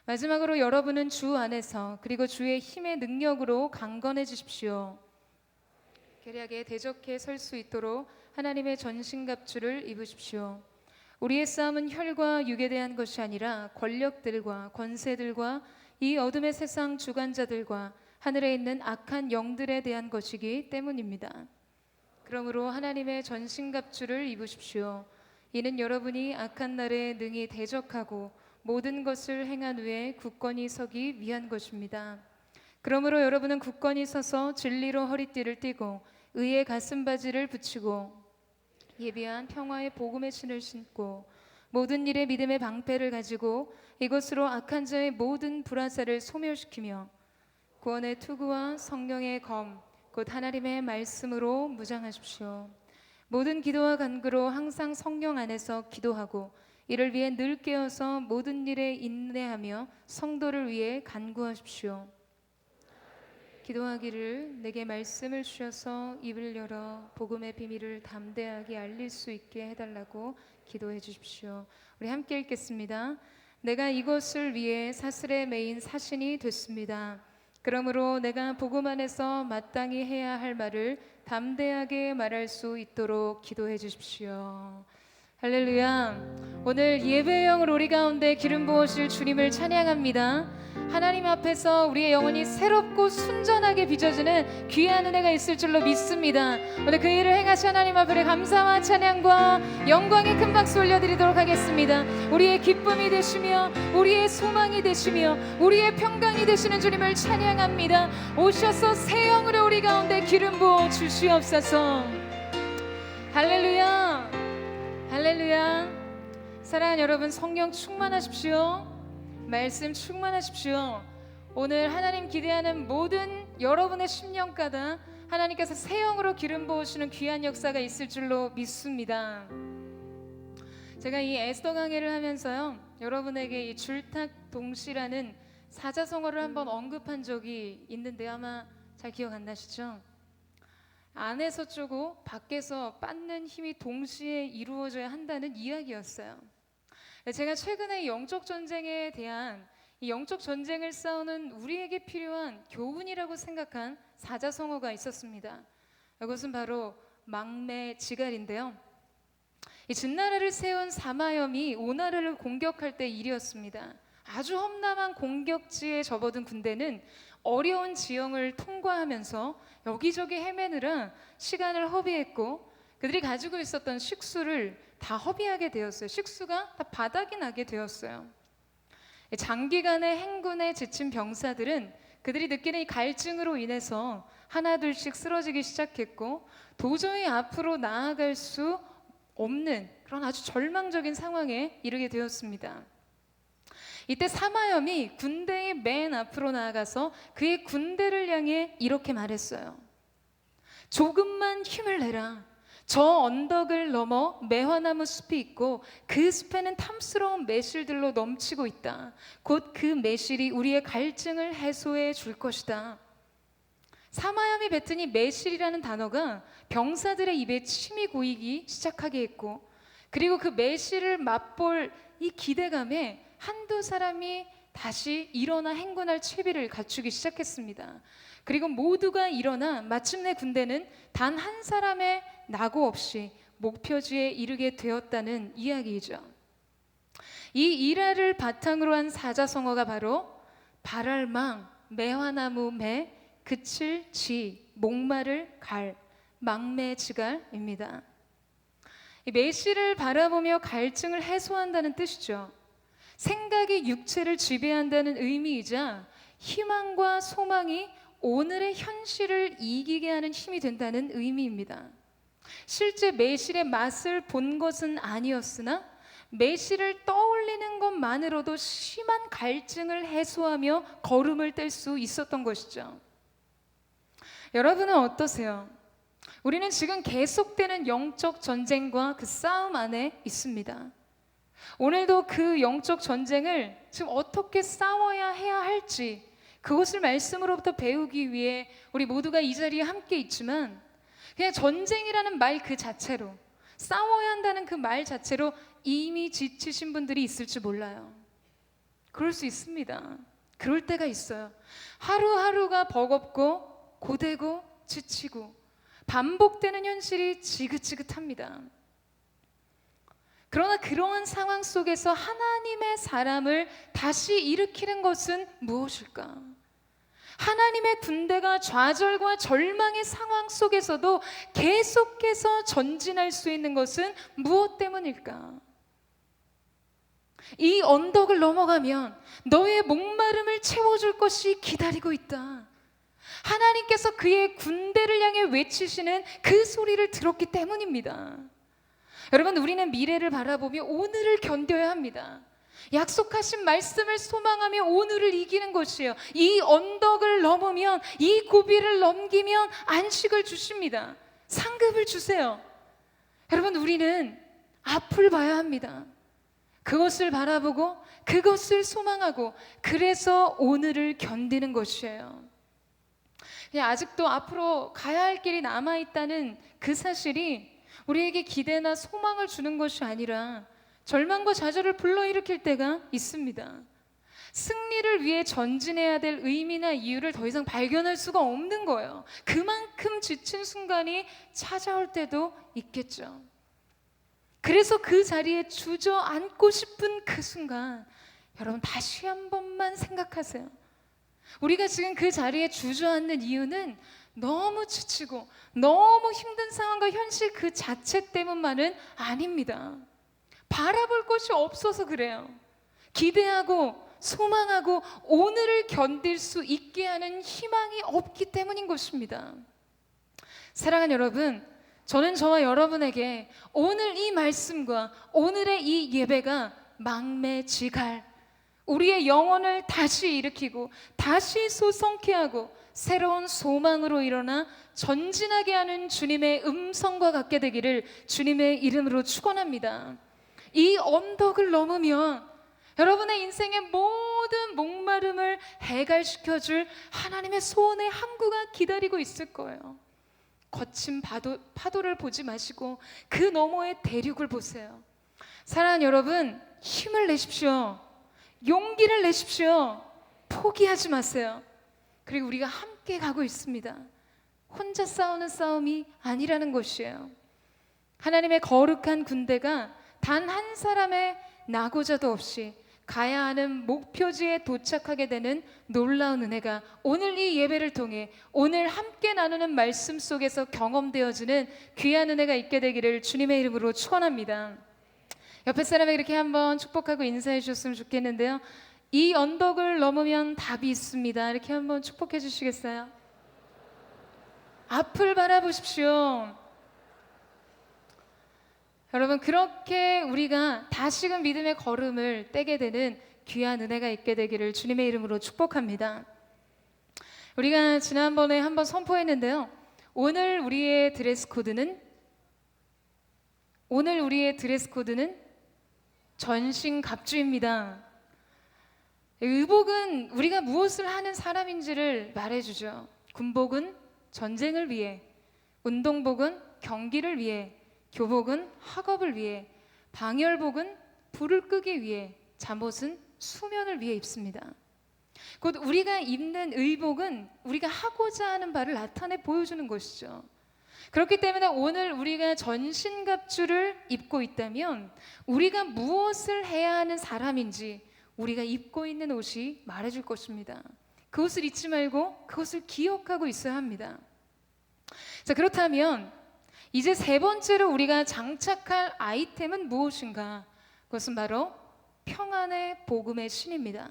마지막으로 여러분은 주 안에서 그리고 주의 힘의 능력으로 강건해지십시오. 계략에 대적해 설 수 있도록 하나님의 전신갑주를 입으십시오. 우리의 싸움은 혈과 육에 대한 것이 아니라 권력들과 권세들과 이 어둠의 세상 주관자들과 하늘에 있는 악한 영들에 대한 것이기 때문입니다. 그러므로 하나님의 전신갑주를 입으십시오. 이는 여러분이 악한 날에 능히 대적하고 모든 것을 행한 후에 굳건히 서기 위한 것입니다. 그러므로 여러분은 굳건히 서서 진리로 허리띠를 띠고 의의 가슴바지를 붙이고 예비한 평화의 복음의 신을 신고 모든 일에 믿음의 방패를 가지고 이것으로 악한 자의 모든 불화살을 소멸시키며 구원의 투구와 성령의 검 곧 하나님의 말씀으로 무장하십시오. 모든 기도와 간구로 항상 성령 안에서 기도하고 이를 위해 늘 깨어서 모든 일에 인내하며 성도를 위해 간구하십시오. 기도하기를 내게 말씀을 주셔서 입을 열어 복음의 비밀을 담대하게 알릴 수 있게 해달라고 기도해 주십시오. 우리 함께 읽겠습니다. 내가 이것을 위해 사슬에 매인 사신이 됐습니다. 그러므로 내가 복음 안에서 마땅히 해야 할 말을 담대하게 말할 수 있도록 기도해 주십시오. 할렐루야. 오늘 예배의 영을 우리 가운데 기름 부으실 주님을 찬양합니다. 하나님 앞에서 우리의 영혼이 새롭고 순전하게 빚어지는 귀한 은혜가 있을 줄로 믿습니다. 오늘 그 일을 행하신 하나님 앞에 감사와 찬양과 영광의 큰 박수 올려드리도록 하겠습니다. 우리의 기쁨이 되시며 우리의 소망이 되시며 우리의 평강이 되시는 주님을 찬양합니다. 오셔서 새 영으로 우리 가운데 기름 부어 주시옵소서. 할렐루야. 할렐루야. 사랑하는 여러분, 성령 충만하십시오. 말씀 충만하십시오. 오늘 하나님 기대하는 모든 여러분의 심령가다 하나님께서 새 영으로 기름 부으시는 귀한 역사가 있을 줄로 믿습니다. 제가 이 에스더 강해를 하면서요, 여러분에게 이 줄탁동시라는 사자성어를 한번 언급한 적이 있는데 아마 잘 기억 안 나시죠? 안에서 쪼고 밖에서 빻는 힘이 동시에 이루어져야 한다는 이야기였어요. 제가 최근에 영적 전쟁에 대한 이 영적 전쟁을 싸우는 우리에게 필요한 교훈이라고 생각한 사자성어가 있었습니다. 이것은 바로 망매지갈인데요. 이 진나라를 세운 사마염이 오나라를 공격할 때 일이었습니다. 아주 험난한 공격지에 접어든 군대는 어려운 지형을 통과하면서 여기저기 헤매느라 시간을 허비했고 그들이 가지고 있었던 식수를 다 허비하게 되었어요. 식수가 다 바닥이 나게 되었어요. 장기간의 행군에 지친 병사들은 그들이 느끼는 이 갈증으로 인해서 하나둘씩 쓰러지기 시작했고 도저히 앞으로 나아갈 수 없는 그런 아주 절망적인 상황에 이르게 되었습니다. 이때 사마염이 군대의 맨 앞으로 나아가서 그의 군대를 향해 이렇게 말했어요. 조금만 힘을 내라. 저 언덕을 넘어 매화나무 숲이 있고 그 숲에는 탐스러운 매실들로 넘치고 있다. 곧 그 매실이 우리의 갈증을 해소해 줄 것이다. 사마염이 뱉은 이 매실이라는 단어가 병사들의 입에 침이 고이기 시작하게 했고 그리고 그 매실을 맛볼 이 기대감에 한두 사람이 다시 일어나 행군할 채비를 갖추기 시작했습니다. 그리고 모두가 일어나 마침내 군대는 단 한 사람의 낙오 없이 목표지에 이르게 되었다는 이야기이죠. 이 일화를 바탕으로 한 사자성어가 바로 발알망, 매화나무 매, 그칠 지, 목마를 갈, 망매지갈입니다. 이 매실을 바라보며 갈증을 해소한다는 뜻이죠. 생각이 육체를 지배한다는 의미이자 희망과 소망이 오늘의 현실을 이기게 하는 힘이 된다는 의미입니다. 실제 매실의 맛을 본 것은 아니었으나 매실을 떠올리는 것만으로도 심한 갈증을 해소하며 걸음을 뗄 수 있었던 것이죠. 여러분은 어떠세요? 우리는 지금 계속되는 영적 전쟁과 그 싸움 안에 있습니다. 오늘도 그 영적 전쟁을 지금 어떻게 싸워야 해야 할지 그것을 말씀으로부터 배우기 위해 우리 모두가 이 자리에 함께 있지만 그냥 전쟁이라는 말 그 자체로 싸워야 한다는 그 말 자체로 이미 지치신 분들이 있을지 몰라요. 그럴 수 있습니다. 그럴 때가 있어요. 하루하루가 버겁고 고되고 지치고 반복되는 현실이 지긋지긋합니다. 그러나 그러한 상황 속에서 하나님의 사람을 다시 일으키는 것은 무엇일까? 하나님의 군대가 좌절과 절망의 상황 속에서도 계속해서 전진할 수 있는 것은 무엇 때문일까? 이 언덕을 넘어가면 너의 목마름을 채워줄 것이 기다리고 있다. 하나님께서 그의 군대를 향해 외치시는 그 소리를 들었기 때문입니다. 여러분, 우리는 미래를 바라보며 오늘을 견뎌야 합니다. 약속하신 말씀을 소망하며 오늘을 이기는 것이에요. 이 언덕을 넘으면, 이 고비를 넘기면 안식을 주십니다. 상급을 주세요. 여러분, 우리는 앞을 봐야 합니다. 그것을 바라보고 그것을 소망하고 그래서 오늘을 견디는 것이에요. 그냥 아직도 앞으로 가야 할 길이 남아있다는 그 사실이 우리에게 기대나 소망을 주는 것이 아니라 절망과 좌절을 불러일으킬 때가 있습니다. 승리를 위해 전진해야 될 의미나 이유를 더 이상 발견할 수가 없는 거예요. 그만큼 지친 순간이 찾아올 때도 있겠죠. 그래서 그 자리에 주저앉고 싶은 그 순간, 여러분 다시 한 번만 생각하세요. 우리가 지금 그 자리에 주저앉는 이유는 너무 지치고 너무 힘든 상황과 현실 그 자체 때문만은 아닙니다. 바라볼 것이 없어서 그래요. 기대하고 소망하고 오늘을 견딜 수 있게 하는 희망이 없기 때문인 것입니다. 사랑하는 여러분, 저는 저와 여러분에게 오늘 이 말씀과 오늘의 이 예배가 망매지갈, 우리의 영혼을 다시 일으키고 다시 소성케 하고 새로운 소망으로 일어나 전진하게 하는 주님의 음성과 같게 되기를 주님의 이름으로 축원합니다. 이 언덕을 넘으면 여러분의 인생의 모든 목마름을 해갈시켜줄 하나님의 소원의 항구가 기다리고 있을 거예요. 거친 파도를 보지 마시고 그 너머의 대륙을 보세요. 사랑하는 여러분, 힘을 내십시오. 용기를 내십시오. 포기하지 마세요. 그리고 우리가 함께 가고 있습니다. 혼자 싸우는 싸움이 아니라는 것이에요. 하나님의 거룩한 군대가 단 한 사람의 나고자도 없이 가야 하는 목표지에 도착하게 되는 놀라운 은혜가 오늘 이 예배를 통해 오늘 함께 나누는 말씀 속에서 경험되어지는 귀한 은혜가 있게 되기를 주님의 이름으로 축원합니다. 옆에 사람에게 이렇게 한번 축복하고 인사해 주셨으면 좋겠는데요. 이 언덕을 넘으면 답이 있습니다. 이렇게 한번 축복해 주시겠어요? 앞을 바라보십시오. 여러분, 그렇게 우리가 다시금 믿음의 걸음을 떼게 되는 귀한 은혜가 있게 되기를 주님의 이름으로 축복합니다. 우리가 지난번에 한번 선포했는데요. 오늘 우리의 드레스 코드는 전신갑주입니다. 의복은 우리가 무엇을 하는 사람인지를 말해주죠. 군복은 전쟁을 위해, 운동복은 경기를 위해, 교복은 학업을 위해, 방열복은 불을 끄기 위해, 잠옷은 수면을 위해 입습니다. 곧 우리가 입는 의복은 우리가 하고자 하는 바를 나타내 보여주는 것이죠. 그렇기 때문에 오늘 우리가 전신갑주를 입고 있다면 우리가 무엇을 해야 하는 사람인지 우리가 입고 있는 옷이 말해줄 것입니다. 그것을 잊지 말고 그것을 기억하고 있어야 합니다. 자, 그렇다면 이제 세 번째로 우리가 장착할 아이템은 무엇인가? 그것은 바로 평안의 복음의 신입니다.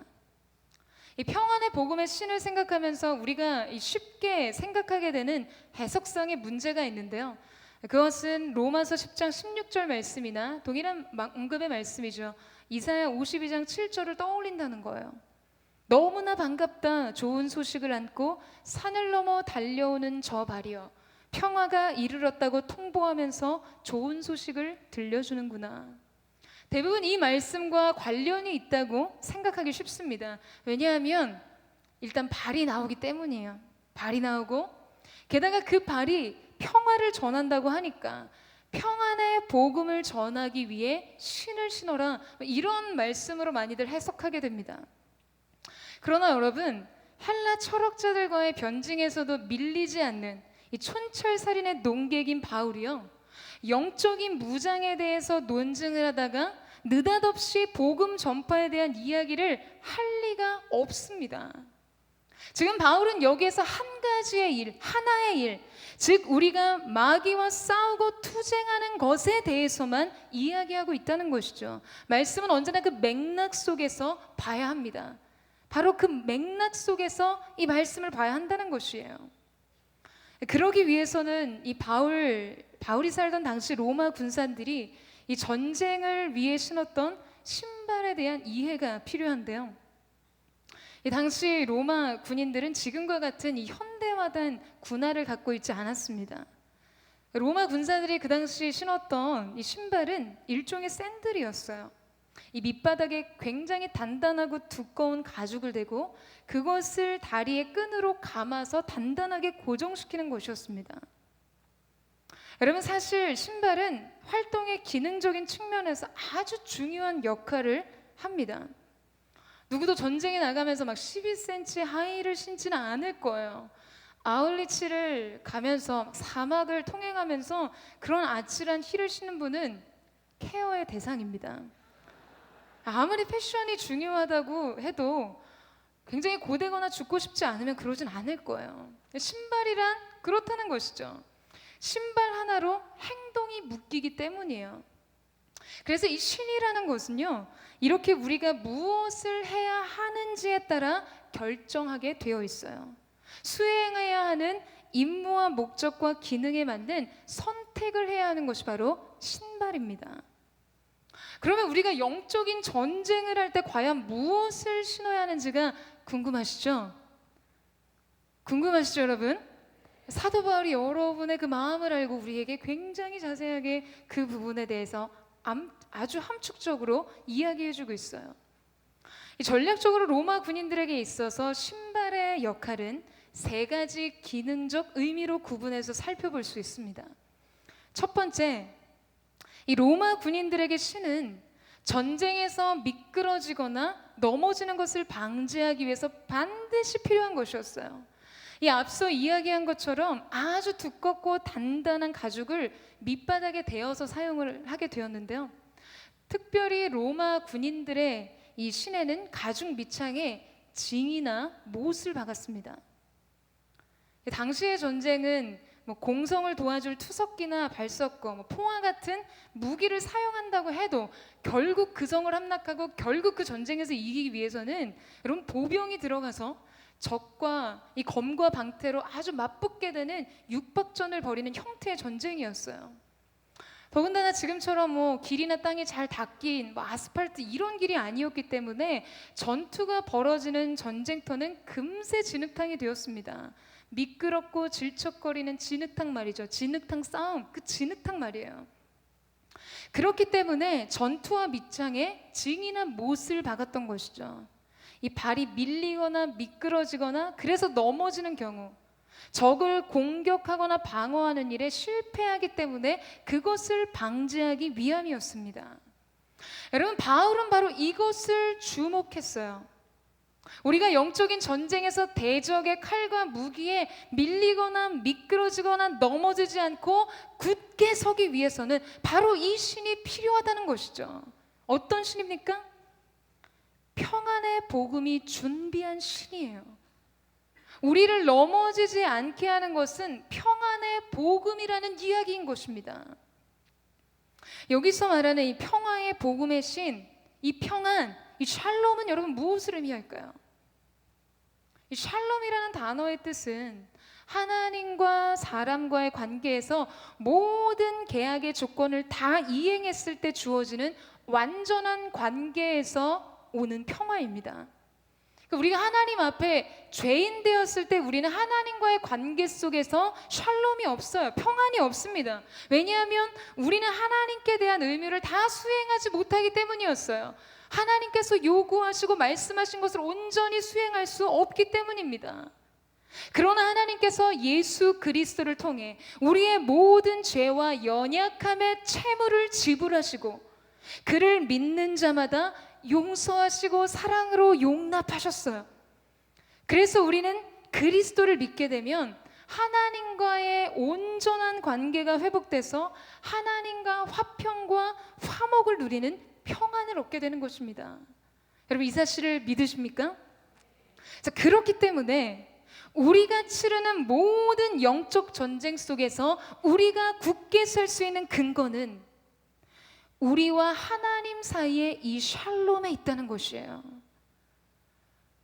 이 평안의 복음의 신을 생각하면서 우리가 쉽게 생각하게 되는 해석상의 문제가 있는데요. 그것은 로마서 10장 16절 말씀이나 동일한 언급의 말씀이죠. 이사야 52장 7절을 떠올린다는 거예요. 너무나 반갑다, 좋은 소식을 안고 산을 넘어 달려오는 저 발이여, 평화가 이르렀다고 통보하면서 좋은 소식을 들려주는구나. 대부분 이 말씀과 관련이 있다고 생각하기 쉽습니다. 왜냐하면 일단 발이 나오기 때문이에요. 발이 나오고 게다가 그 발이 평화를 전한다고 하니까 평안의 복음을 전하기 위해 신을 신어라, 이런 말씀으로 많이들 해석하게 됩니다. 그러나 여러분, 헬라 철학자들과의 변증에서도 밀리지 않는 이 촌철살인의 농객인 바울이요, 영적인 무장에 대해서 논증을 하다가 느닷없이 복음 전파에 대한 이야기를 할 리가 없습니다. 지금 바울은 여기에서 한 가지의 일, 하나의 일, 즉 우리가 마귀와 싸우고 투쟁하는 것에 대해서만 이야기하고 있다는 것이죠. 말씀은 언제나 그 맥락 속에서 봐야 합니다. 바로 그 맥락 속에서 이 말씀을 봐야 한다는 것이에요. 그러기 위해서는 이 바울이 살던 당시 로마 군사들이 이 전쟁을 위해 신었던 신발에 대한 이해가 필요한데요. 이 당시 로마 군인들은 지금과 같은 이 현대화된 군화를 갖고 있지 않았습니다. 로마 군사들이 그 당시 신었던 이 신발은 일종의 샌들이었어요. 이 밑바닥에 굉장히 단단하고 두꺼운 가죽을 대고 그것을 다리의 끈으로 감아서 단단하게 고정시키는 것이었습니다. 여러분, 사실 신발은 활동의 기능적인 측면에서 아주 중요한 역할을 합니다. 누구도 전쟁에 나가면서 막 12cm 하이힐을 신지는 않을 거예요. 아울리치를 가면서 사막을 통행하면서 그런 아찔한 힐을 신는 분은 케어의 대상입니다. 아무리 패션이 중요하다고 해도 굉장히 고되거나 죽고 싶지 않으면 그러진 않을 거예요. 신발이란 그렇다는 것이죠. 신발 하나로 행동이 묶이기 때문이에요. 그래서 이 신이라는 것은요, 이렇게 우리가 무엇을 해야 하는지에 따라 결정하게 되어 있어요. 수행해야 하는 임무와 목적과 기능에 맞는 선택을 해야 하는 것이 바로 신발입니다. 그러면 우리가 영적인 전쟁을 할 때 과연 무엇을 신어야 하는지가 궁금하시죠? 궁금하시죠, 여러분? 사도 바울이 여러분의 그 마음을 알고 우리에게 굉장히 자세하게 그 부분에 대해서 아주 함축적으로 이야기해주고 있어요. 전략적으로 로마 군인들에게 있어서 신발의 역할은 세 가지 기능적 의미로 구분해서 살펴볼 수 있습니다. 첫 번째, 이 로마 군인들에게 신은 전쟁에서 미끄러지거나 넘어지는 것을 방지하기 위해서 반드시 필요한 것이었어요. 이 앞서 이야기한 것처럼 아주 두껍고 단단한 가죽을 밑바닥에 대어서 사용을 하게 되었는데요. 특별히 로마 군인들의 이 신에는 가죽 밑창에 징이나 못을 박았습니다. 당시의 전쟁은 공성을 도와줄 투석기나 발석거, 포화 같은 무기를 사용한다고 해도 결국 그 성을 함락하고 결국 그 전쟁에서 이기기 위해서는 여러분 보병이 들어가서 적과 이 검과 방패로 아주 맞붙게 되는 육박전을 벌이는 형태의 전쟁이었어요. 더군다나 지금처럼 길이나 땅이 잘 닦인 아스팔트 이런 길이 아니었기 때문에 전투가 벌어지는 전쟁터는 금세 진흙탕이 되었습니다. 미끄럽고 질척거리는 진흙탕 말이죠. 진흙탕 싸움, 그 진흙탕 말이에요. 그렇기 때문에 전투와 밑창에 징이나 못을 박았던 것이죠. 이 발이 밀리거나 미끄러지거나 그래서 넘어지는 경우, 적을 공격하거나 방어하는 일에 실패하기 때문에 그것을 방지하기 위함이었습니다. 여러분, 바울은 바로 이것을 주목했어요. 우리가 영적인 전쟁에서 대적의 칼과 무기에 밀리거나 미끄러지거나 넘어지지 않고 굳게 서기 위해서는 바로 이 신이 필요하다는 것이죠. 어떤 신입니까? 평안의 복음이 준비한 신이에요. 우리를 넘어지지 않게 하는 것은 평안의 복음이라는 이야기인 것입니다. 여기서 말하는 이 평화의 복음의 신, 이 평안, 이 샬롬은 여러분 무엇을 의미할까요? 이 샬롬이라는 단어의 뜻은 하나님과 사람과의 관계에서 모든 계약의 조건을 다 이행했을 때 주어지는 완전한 관계에서 오는 평화입니다. 우리가 하나님 앞에 죄인 되었을 때 우리는 하나님과의 관계 속에서 샬롬이 없어요. 평안이 없습니다. 왜냐하면 우리는 하나님께 대한 의무를 다 수행하지 못하기 때문이었어요. 하나님께서 요구하시고 말씀하신 것을 온전히 수행할 수 없기 때문입니다. 그러나 하나님께서 예수 그리스도를 통해 우리의 모든 죄와 연약함의 채무를 지불하시고 그를 믿는 자마다 용서하시고 사랑으로 용납하셨어요. 그래서 우리는 그리스도를 믿게 되면 하나님과의 온전한 관계가 회복돼서 하나님과 화평과 화목을 누리는 평안을 얻게 되는 것입니다. 여러분, 이 사실을 믿으십니까? 자, 그렇기 때문에 우리가 치르는 모든 영적 전쟁 속에서 우리가 굳게 설 수 있는 근거는 우리와 하나님 사이에 이 샬롬에 있다는 것이에요.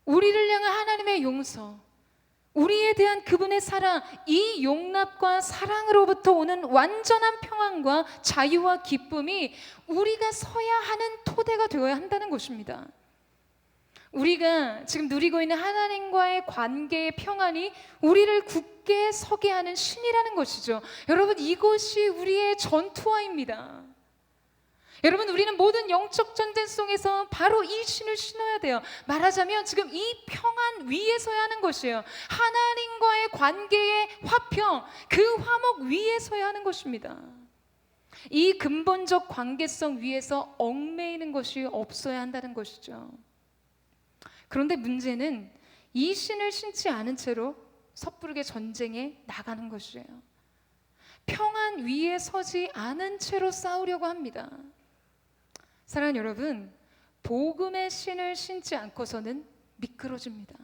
우리를 향한 하나님의 용서, 우리에 대한 그분의 사랑, 이 용납과 사랑으로부터 오는 완전한 평안과 자유와 기쁨이 우리가 서야 하는 토대가 되어야 한다는 것입니다. 우리가 지금 누리고 있는 하나님과의 관계의 평안이 우리를 굳게 서게 하는 신이라는 것이죠. 여러분, 이것이 우리의 전투화입니다. 여러분, 우리는 모든 영적 전쟁 속에서 바로 이 신을 신어야 돼요. 말하자면 지금 이 평안 위에 서야 하는 것이에요. 하나님과의 관계의 화평, 그 화목 위에 서야 하는 것입니다. 이 근본적 관계성 위에서 얽매이는 것이 없어야 한다는 것이죠. 그런데 문제는 이 신을 신지 않은 채로 섣부르게 전쟁에 나가는 것이에요. 평안 위에 서지 않은 채로 싸우려고 합니다. 사랑하는 여러분, 복음의 신을 신지 않고서는 미끄러집니다.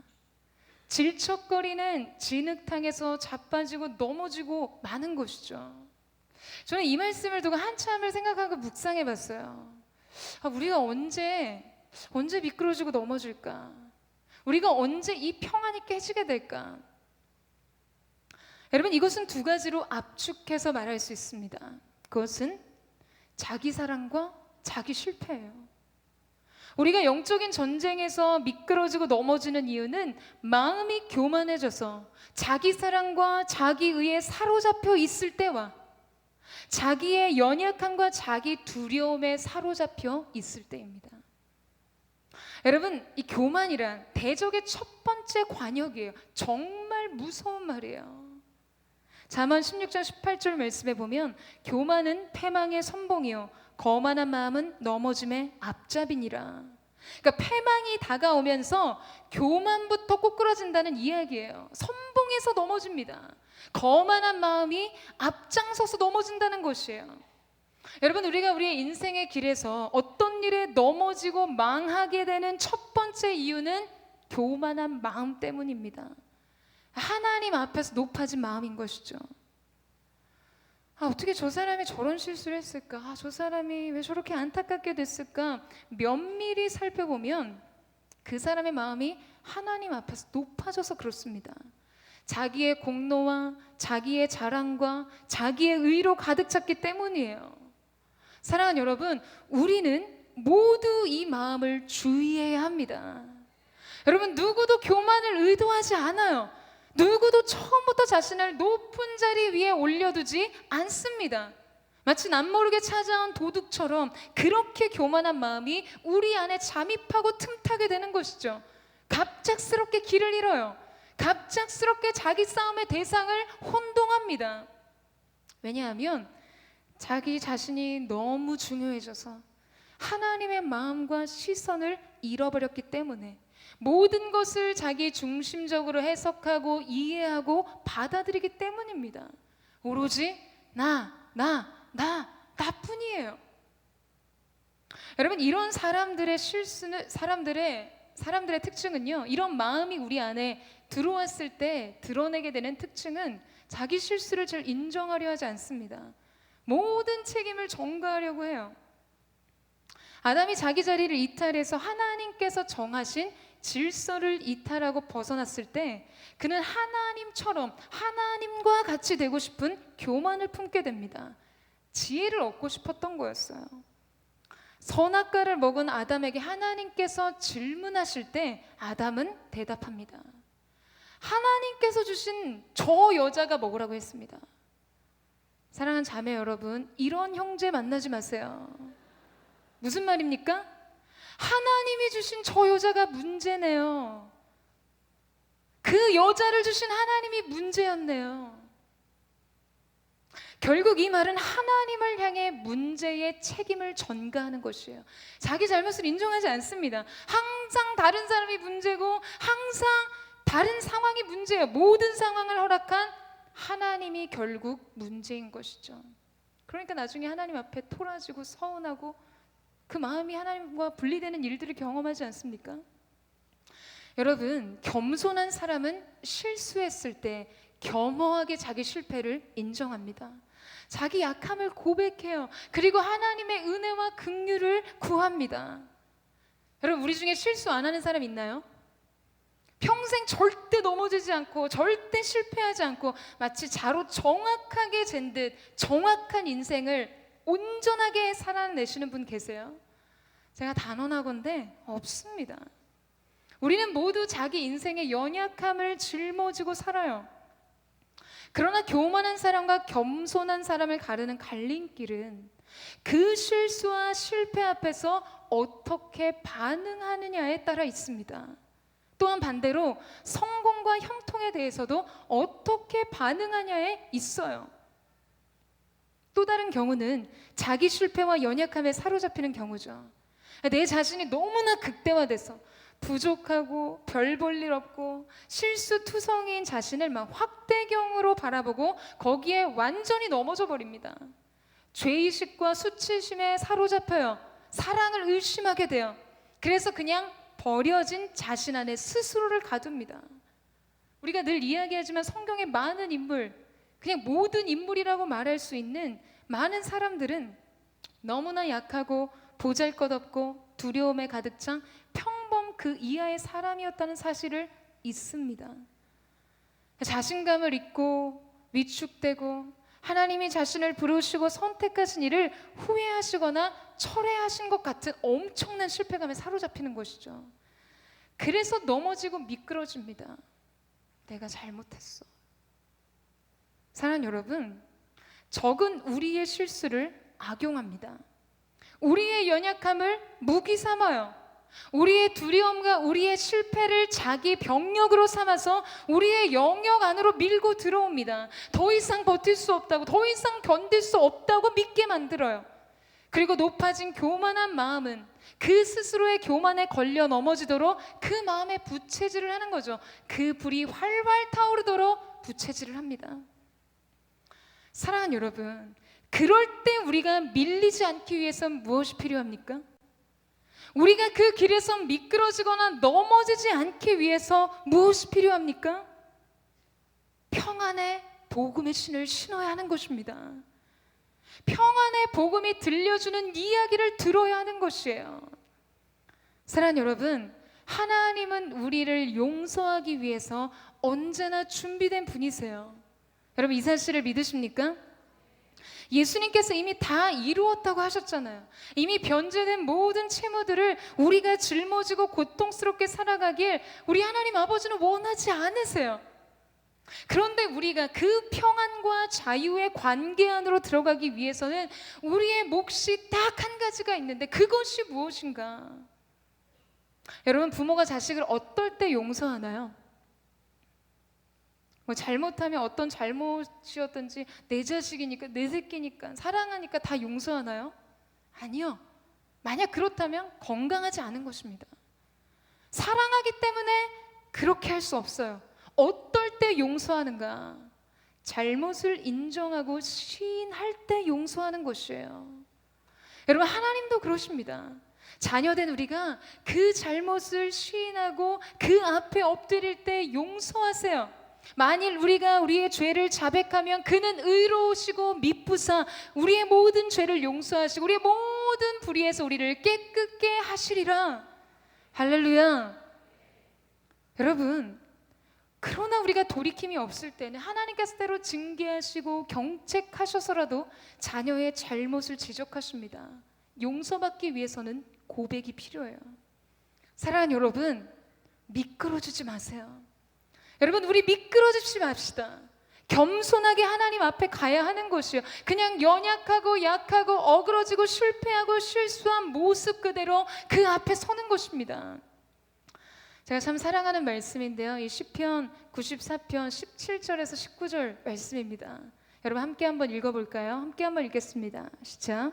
질척거리는 진흙탕에서 자빠지고 넘어지고 마는 것이죠. 저는 이 말씀을 두고 한참을 생각하고 묵상해 봤어요. 우리가 언제 미끄러지고 넘어질까? 우리가 언제 이 평안이 깨지게 될까? 여러분, 이것은 두 가지로 압축해서 말할 수 있습니다. 그것은 자기 사랑과 자기 실패예요. 우리가 영적인 전쟁에서 미끄러지고 넘어지는 이유는 마음이 교만해져서 자기 사랑과 자기 의에 사로잡혀 있을 때와 자기의 연약함과 자기 두려움에 사로잡혀 있을 때입니다. 여러분, 이 교만이란 대적의 첫 번째 관역이에요. 정말 무서운 말이에요. 잠언 16장 18절 말씀에 보면 교만은 패망의 선봉이요 거만한 마음은 넘어짐의 앞잡이니라. 그러니까 패망이 다가오면서 교만부터 꼬꾸라진다는 이야기예요. 선봉에서 넘어집니다. 거만한 마음이 앞장서서 넘어진다는 것이에요. 여러분, 우리가 우리의 인생의 길에서 어떤 일에 넘어지고 망하게 되는 첫 번째 이유는 교만한 마음 때문입니다. 하나님 앞에서 높아진 마음인 것이죠. 어떻게 저 사람이 저런 실수를 했을까? 저 사람이 왜 저렇게 안타깝게 됐을까? 면밀히 살펴보면 그 사람의 마음이 하나님 앞에서 높아져서 그렇습니다. 자기의 공로와 자기의 자랑과 자기의 의로 가득 찼기 때문이에요. 사랑하는 여러분, 우리는 모두 이 마음을 주의해야 합니다. 여러분, 누구도 교만을 의도하지 않아요. 누구도 처음부터 자신을 높은 자리 위에 올려두지 않습니다. 마치 남모르게 찾아온 도둑처럼 그렇게 교만한 마음이 우리 안에 잠입하고 틈타게 되는 것이죠. 갑작스럽게 길을 잃어요. 갑작스럽게 자기 싸움의 대상을 혼동합니다. 왜냐하면 자기 자신이 너무 중요해져서 하나님의 마음과 시선을 잃어버렸기 때문에 모든 것을 자기 중심적으로 해석하고 이해하고 받아들이기 때문입니다. 오로지 나뿐이에요. 여러분, 이런 사람들의 사람들의 특징은요, 이런 마음이 우리 안에 들어왔을 때 드러내게 되는 특징은 자기 실수를 잘 인정하려 하지 않습니다. 모든 책임을 전가하려고 해요. 아담이 자기 자리를 이탈해서 하나님께서 정하신 질서를 이탈하고 벗어났을 때 그는 하나님처럼 하나님과 같이 되고 싶은 교만을 품게 됩니다. 지혜를 얻고 싶었던 거였어요. 선악과를 먹은 아담에게 하나님께서 질문하실 때 아담은 대답합니다. 하나님께서 주신 저 여자가 먹으라고 했습니다. 사랑하는 자매 여러분, 이런 형제 만나지 마세요. 무슨 말입니까? 하나님이 주신 저 여자가 문제네요. 그 여자를 주신 하나님이 문제였네요. 결국 이 말은 하나님을 향해 문제의 책임을 전가하는 것이에요. 자기 잘못을 인정하지 않습니다. 항상 다른 사람이 문제고 항상 다른 상황이 문제예요. 모든 상황을 허락한 하나님이 결국 문제인 것이죠. 그러니까 나중에 하나님 앞에 토라지고 서운하고 그 마음이 하나님과 분리되는 일들을 경험하지 않습니까? 여러분, 겸손한 사람은 실수했을 때 겸허하게 자기 실패를 인정합니다. 자기 약함을 고백해요. 그리고 하나님의 은혜와 긍휼을 구합니다. 여러분, 우리 중에 실수 안 하는 사람 있나요? 평생 절대 넘어지지 않고 절대 실패하지 않고 마치 자로 정확하게 잰 듯 정확한 인생을 온전하게 살아내시는 분 계세요? 제가 단언하건대 없습니다. 우리는 모두 자기 인생의 연약함을 짊어지고 살아요. 그러나 교만한 사람과 겸손한 사람을 가르는 갈림길은 그 실수와 실패 앞에서 어떻게 반응하느냐에 따라 있습니다. 또한 반대로 성공과 형통에 대해서도 어떻게 반응하냐에 있어요. 또 다른 경우는 자기 실패와 연약함에 사로잡히는 경우죠. 내 자신이 너무나 극대화돼서 부족하고 별 볼 일 없고 실수투성이인 자신을 막 확대경으로 바라보고 거기에 완전히 넘어져 버립니다. 죄의식과 수치심에 사로잡혀요. 사랑을 의심하게 돼요. 그래서 그냥 버려진 자신 안에 스스로를 가둡니다. 우리가 늘 이야기하지만 성경의 많은 인물, 그냥 모든 인물이라고 말할 수 있는 많은 사람들은 너무나 약하고 보잘것없고 두려움에 가득 찬 평범 그 이하의 사람이었다는 사실을 잊습니다. 자신감을 잃고 위축되고 하나님이 자신을 부르시고 선택하신 일을 후회하시거나 철회하신 것 같은 엄청난 실패감에 사로잡히는 것이죠. 그래서 넘어지고 미끄러집니다. 내가 잘못했어. 사랑하는 여러분, 적은 우리의 실수를 악용합니다. 우리의 연약함을 무기 삼아요. 우리의 두려움과 우리의 실패를 자기 병력으로 삼아서 우리의 영역 안으로 밀고 들어옵니다. 더 이상 버틸 수 없다고, 더 이상 견딜 수 없다고 믿게 만들어요. 그리고 높아진 교만한 마음은 그 스스로의 교만에 걸려 넘어지도록 그 마음에 부채질을 하는 거죠. 그 불이 활활 타오르도록 부채질을 합니다. 사랑하는 여러분, 그럴 때 우리가 밀리지 않기 위해선 무엇이 필요합니까? 우리가 그 길에서 미끄러지거나 넘어지지 않기 위해서 무엇이 필요합니까? 평안의 복음의 신을 신어야 하는 것입니다. 평안의 복음이 들려주는 이야기를 들어야 하는 것이에요. 사랑하는 여러분, 하나님은 우리를 용서하기 위해서 언제나 준비된 분이세요. 여러분, 이 사실을 믿으십니까? 예수님께서 이미 다 이루었다고 하셨잖아요. 이미 변제된 모든 채무들을 우리가 짊어지고 고통스럽게 살아가길 우리 하나님 아버지는 원하지 않으세요. 그런데 우리가 그 평안과 자유의 관계 안으로 들어가기 위해서는 우리의 몫이 딱 한 가지가 있는데 그것이 무엇인가? 여러분, 부모가 자식을 어떨 때 용서하나요? 뭐 잘못하면 어떤 잘못이었든지 내 자식이니까 내 새끼니까 사랑하니까 다 용서하나요? 아니요. 만약 그렇다면 건강하지 않은 것입니다. 사랑하기 때문에 그렇게 할 수 없어요. 어떨 때 용서하는가? 잘못을 인정하고 시인할 때 용서하는 것이에요. 여러분, 하나님도 그러십니다. 자녀된 우리가 그 잘못을 시인하고 그 앞에 엎드릴 때 용서하세요. 만일 우리가 우리의 죄를 자백하면 그는 의로우시고 미쁘사 우리의 모든 죄를 용서하시고 우리의 모든 불의에서 우리를 깨끗게 하시리라. 할렐루야. 여러분, 그러나 우리가 돌이킴이 없을 때는 하나님께서 때로 징계하시고 경책하셔서라도 자녀의 잘못을 지적하십니다. 용서받기 위해서는 고백이 필요해요. 사랑하는 여러분, 미끄러지지 마세요. 여러분, 우리 미끄러지지 맙시다. 겸손하게 하나님 앞에 가야 하는 것이요. 그냥 연약하고 약하고 어그러지고 실패하고 실수한 모습 그대로 그 앞에 서는 것입니다. 제가 참 사랑하는 말씀인데요. 이 시편 94편 17절에서 19절 말씀입니다. 여러분 함께 한번 읽어볼까요? 함께 한번 읽겠습니다. 시작.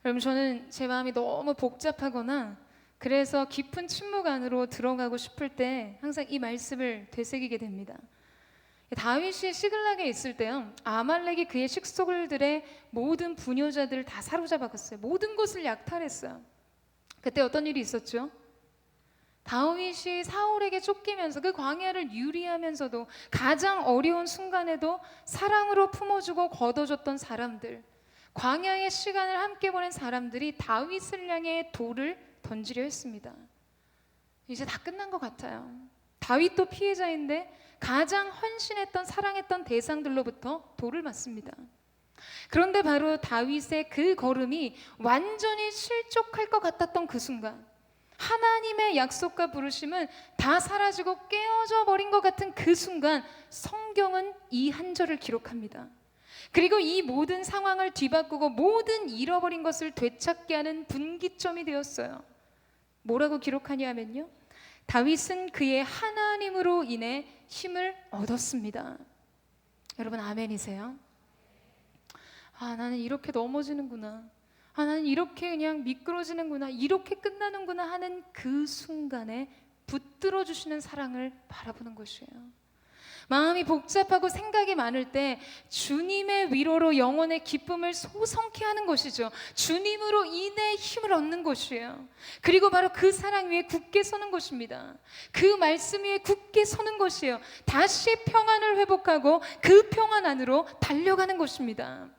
여러분, 저는 제 마음이 너무 복잡하거나 그래서 깊은 침묵 안으로 들어가고 싶을 때 항상 이 말씀을 되새기게 됩니다. 다윗이 시글락에 있을 때요, 아말렉이 그의 식솔들의 모든 부녀자들을 다 사로잡아갔어요. 모든 것을 약탈했어요. 그때 어떤 일이 있었죠? 다윗이 사울에게 쫓기면서 그 광야를 유리하면서도 가장 어려운 순간에도 사랑으로 품어주고 걷어줬던 사람들, 광야의 시간을 함께 보낸 사람들이 다윗을 향해 돌을 던지려 했습니다. 이제 다 끝난 것 같아요. 다윗도 피해자인데 가장 헌신했던 사랑했던 대상들로부터 돌을 맞습니다. 그런데 바로 다윗의 그 걸음이 완전히 실족할 것 같았던 그 순간, 하나님의 약속과 부르심은 다 사라지고 깨어져 버린 것 같은 그 순간, 성경은 이 한 절을 기록합니다. 그리고 이 모든 상황을 뒤바꾸고 모든 잃어버린 것을 되찾게 하는 분기점이 되었어요. 뭐라고 기록하냐면요, 다윗은 그의 하나님으로 인해 힘을 얻었습니다. 여러분 아멘이세요? 아, 나는 이렇게 넘어지는구나, 아, 나는 이렇게 그냥 미끄러지는구나, 이렇게 끝나는구나 하는 그 순간에 붙들어 주시는 사랑을 바라보는 것이에요. 마음이 복잡하고 생각이 많을 때 주님의 위로로 영혼의 기쁨을 솟성케 하는 것이죠. 주님으로 인해 힘을 얻는 것이에요. 그리고 바로 그 사랑 위에 굳게 서는 것입니다. 그 말씀 위에 굳게 서는 것이에요. 다시 평안을 회복하고 그 평안 안으로 달려가는 것입니다.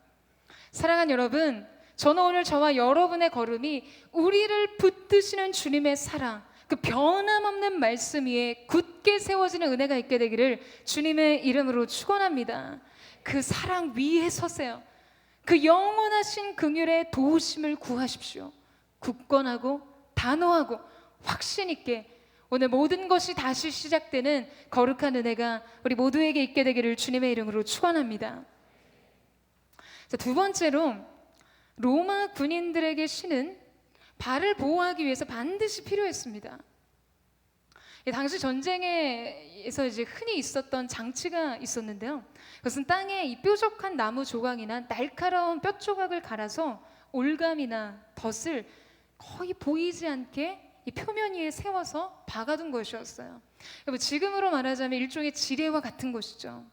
사랑하는 여러분, 저는 오늘 저와 여러분의 걸음이 우리를 붙드시는 주님의 사랑, 그 변함없는 말씀 위에 굳게 세워지는 은혜가 있게 되기를 주님의 이름으로 축원합니다. 그 사랑 위에 서세요. 그 영원하신 긍휼의 도우심을 구하십시오. 굳건하고 단호하고 확신 있게 오늘 모든 것이 다시 시작되는 거룩한 은혜가 우리 모두에게 있게 되기를 주님의 이름으로 축원합니다. 자, 두 번째로, 로마 군인들에게 신은 발을 보호하기 위해서 반드시 필요했습니다. 당시 전쟁에서 이제 흔히 있었던 장치가 있었는데요. 그것은 땅에 이 뾰족한 나무 조각이나 날카로운 뼈 조각을 갈아서 올감이나 덫을 거의 보이지 않게 이 표면 위에 세워서 박아둔 것이었어요. 지금으로 말하자면 일종의 지뢰와 같은 것이죠.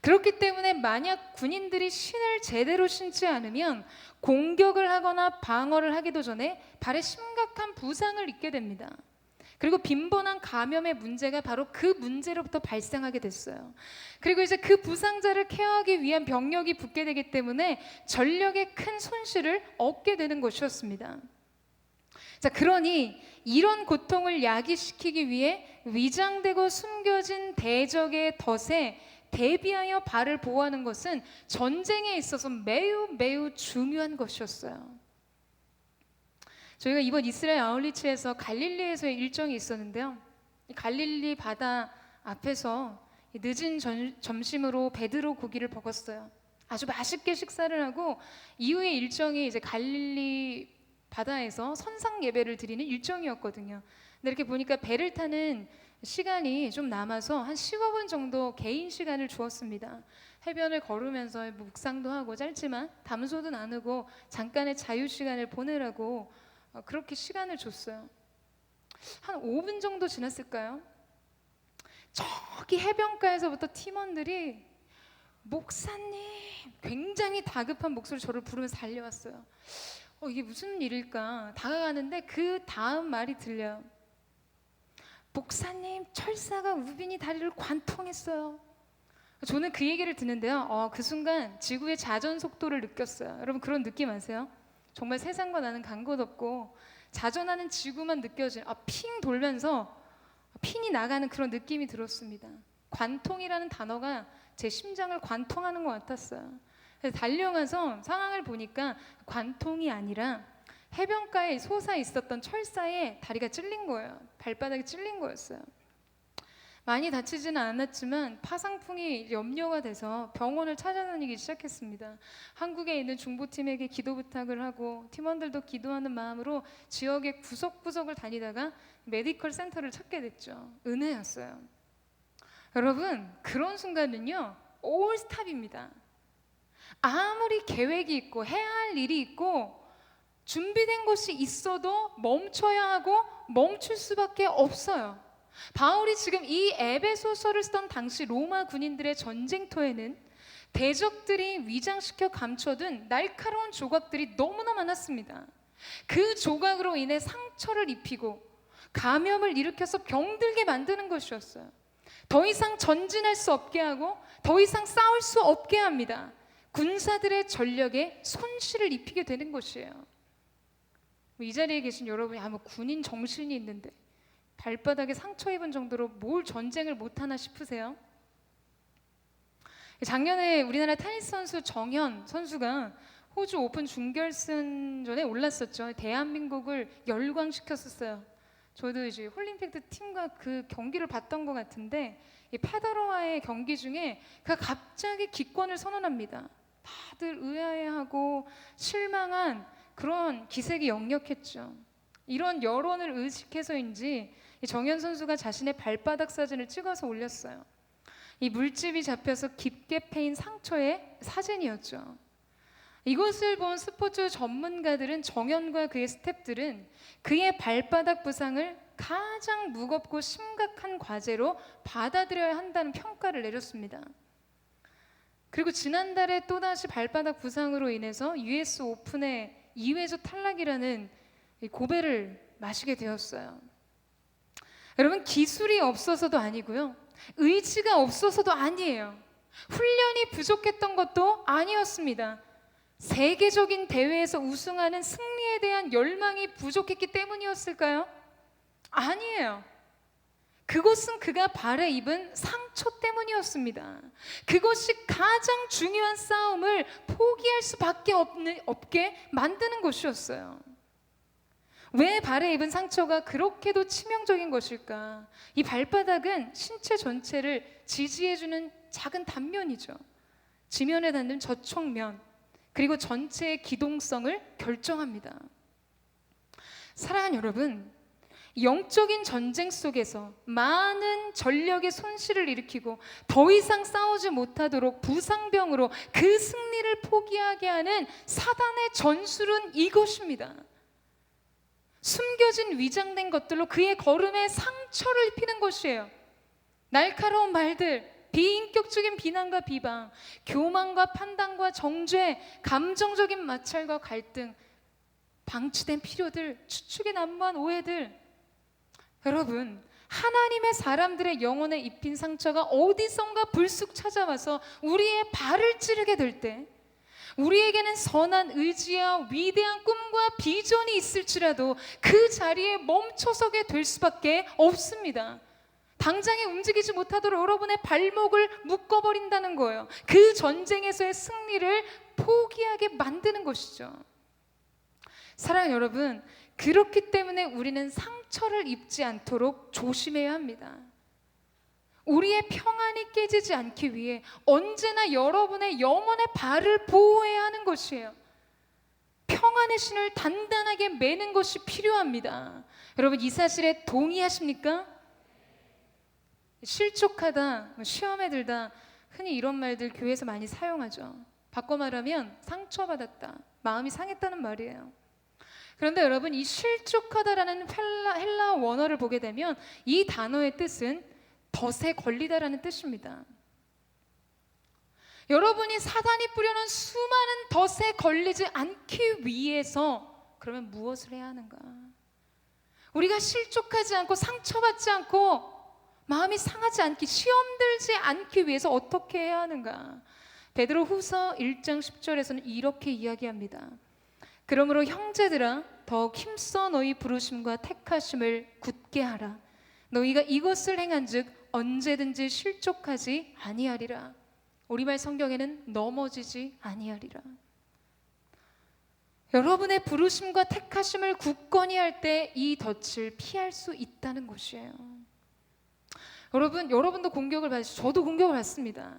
그렇기 때문에 만약 군인들이 신을 제대로 신지 않으면 공격을 하거나 방어를 하기도 전에 발에 심각한 부상을 입게 됩니다. 그리고 빈번한 감염의 문제가 바로 그 문제로부터 발생하게 됐어요. 그리고 이제 그 부상자를 케어하기 위한 병력이 붙게 되기 때문에 전력의 큰 손실을 얻게 되는 것이었습니다. 자, 그러니 이런 고통을 야기시키기 위해 위장되고 숨겨진 대적의 덫에 대비하여 발을 보호하는 것은 전쟁에 있어서 매우 매우 중요한 것이었어요. 저희가 이번 이스라엘 아울리치에서 갈릴리에서의 일정이 있었는데요, 갈릴리 바다 앞에서 늦은 점심으로 베드로 고기를 먹었어요. 아주 맛있게 식사를 하고 이후의 일정이 이제 갈릴리 바다에서 선상 예배를 드리는 일정이었거든요. 근데 이렇게 보니까 배를 타는 시간이 좀 남아서 한 15분 정도 개인 시간을 주었습니다. 해변을 걸으면서 묵상도 하고 짧지만 담소도 나누고 잠깐의 자유 시간을 보내라고 그렇게 시간을 줬어요. 한 5분 정도 지났을까요? 저기 해변가에서부터 팀원들이 목사님, 굉장히 다급한 목소리로 저를 부르면서 달려왔어요. 이게 무슨 일일까? 다가가는데 그 다음 말이 들려요. 목사님, 철사가 우빈이 다리를 관통했어요. 저는 그 얘기를 듣는데요, 그 순간 지구의 자전 속도를 느꼈어요. 여러분 그런 느낌 아세요? 정말 세상과 나는 간 곳 없고 자전하는 지구만 느껴진, 핑 돌면서 핀이 나가는 그런 느낌이 들었습니다. 관통이라는 단어가 제 심장을 관통하는 것 같았어요. 그래서 달려가서 상황을 보니까 관통이 아니라 해변가에 솟아 있었던 철사에 다리가 찔린 거예요. 발바닥이 찔린 거였어요. 많이 다치지는 않았지만 파상풍이 염려가 돼서 병원을 찾아다니기 시작했습니다. 한국에 있는 중보팀에게 기도 부탁을 하고 팀원들도 기도하는 마음으로 지역의 구석구석을 다니다가 메디컬 센터를 찾게 됐죠. 은혜였어요. 여러분, 그런 순간은요, 올 스탑입니다. 아무리 계획이 있고 해야 할 일이 있고 준비된 것이 있어도 멈춰야 하고 멈출 수밖에 없어요. 바울이 지금 이 에베소서를 쓰던 당시 로마 군인들의 전쟁터에는 대적들이 위장시켜 감춰둔 날카로운 조각들이 너무나 많았습니다. 그 조각으로 인해 상처를 입히고 감염을 일으켜서 병들게 만드는 것이었어요. 더 이상 전진할 수 없게 하고 더 이상 싸울 수 없게 합니다. 군사들의 전력에 손실을 입히게 되는 것이에요. 이 자리에 계신 여러분이 뭐 군인 정신이 있는데 발바닥에 상처 입은 정도로 뭘 전쟁을 못하나 싶으세요? 작년에 우리나라 테니스 선수 정현 선수가 호주 오픈 준결승전에 올랐었죠. 대한민국을 열광시켰었어요. 저도 이제 홀림픽 팀과 그 경기를 봤던 것 같은데 이 페더러와의 경기 중에 그가 갑자기 기권을 선언합니다. 다들 의아해하고 실망한 그런 기색이 역력했죠. 이런 여론을 의식해서인지 정현 선수가 자신의 발바닥 사진을 찍어서 올렸어요. 이 물집이 잡혀서 깊게 패인 상처의 사진이었죠. 이것을 본 스포츠 전문가들은 정현과 그의 스태프들은 그의 발바닥 부상을 가장 무겁고 심각한 과제로 받아들여야 한다는 평가를 내렸습니다. 그리고 지난달에 또다시 발바닥 부상으로 인해서 US 오픈의 2회조 탈락이라는 고배를 마시게 되었어요. 여러분, 기술이 없어서도 아니고요, 의지가 없어서도 아니에요. 훈련이 부족했던 것도 아니었습니다. 세계적인 대회에서 우승하는 승리에 대한 열망이 부족했기 때문이었을까요? 아니에요. 그것은 그가 발에 입은 상처 때문이었습니다. 그것이 가장 중요한 싸움을 포기할 수밖에 없게 만드는 것이었어요. 왜 발에 입은 상처가 그렇게도 치명적인 것일까? 이 발바닥은 신체 전체를 지지해주는 작은 단면이죠. 지면에 닿는 저촉면, 그리고 전체의 기동성을 결정합니다. 사랑하는 여러분, 영적인 전쟁 속에서 많은 전력의 손실을 일으키고 더 이상 싸우지 못하도록 부상병으로 그 승리를 포기하게 하는 사단의 전술은 이것입니다. 숨겨진 위장된 것들로 그의 걸음에 상처를 입히는 것이에요. 날카로운 말들, 비인격적인 비난과 비방, 교만과 판단과 정죄, 감정적인 마찰과 갈등, 방치된 필요들, 추측에 난무한 오해들. 여러분, 하나님의 사람들의 영혼에 입힌 상처가 어디선가 불쑥 찾아와서 우리의 발을 찌르게 될 때, 우리에게는 선한 의지와 위대한 꿈과 비전이 있을지라도 그 자리에 멈춰서게 될 수밖에 없습니다. 당장에 움직이지 못하도록 여러분의 발목을 묶어버린다는 거예요. 그 전쟁에서의 승리를 포기하게 만드는 것이죠. 사랑하는 여러분, 그렇기 때문에 우리는 상처를 입지 않도록 조심해야 합니다. 우리의 평안이 깨지지 않기 위해 언제나 여러분의 영혼의 발을 보호해야 하는 것이에요. 평안의 신을 단단하게 매는 것이 필요합니다. 여러분, 이 사실에 동의하십니까? 실족하다, 시험에 들다, 흔히 이런 말들 교회에서 많이 사용하죠. 바꿔 말하면 상처받았다, 마음이 상했다는 말이에요. 그런데 여러분, 이 실족하다라는 헬라 원어를 보게 되면 이 단어의 뜻은 덫에 걸리다라는 뜻입니다. 여러분이 사단이 뿌려놓은 수많은 덫에 걸리지 않기 위해서 그러면 무엇을 해야 하는가? 우리가 실족하지 않고 상처받지 않고 마음이 상하지 않기, 시험 들지 않기 위해서 어떻게 해야 하는가? 베드로 후서 1장 10절에서는 이렇게 이야기합니다. 그러므로 형제들아, 더욱 힘써 너희 부르심과 택하심을 굳게 하라. 너희가 이것을 행한즉 언제든지 실족하지 아니하리라. 우리말 성경에는 넘어지지 아니하리라. 여러분의 부르심과 택하심을 굳건히 할 때 이 덫을 피할 수 있다는 것이에요. 여러분도 공격을 받으시죠. 저도 공격을 받습니다.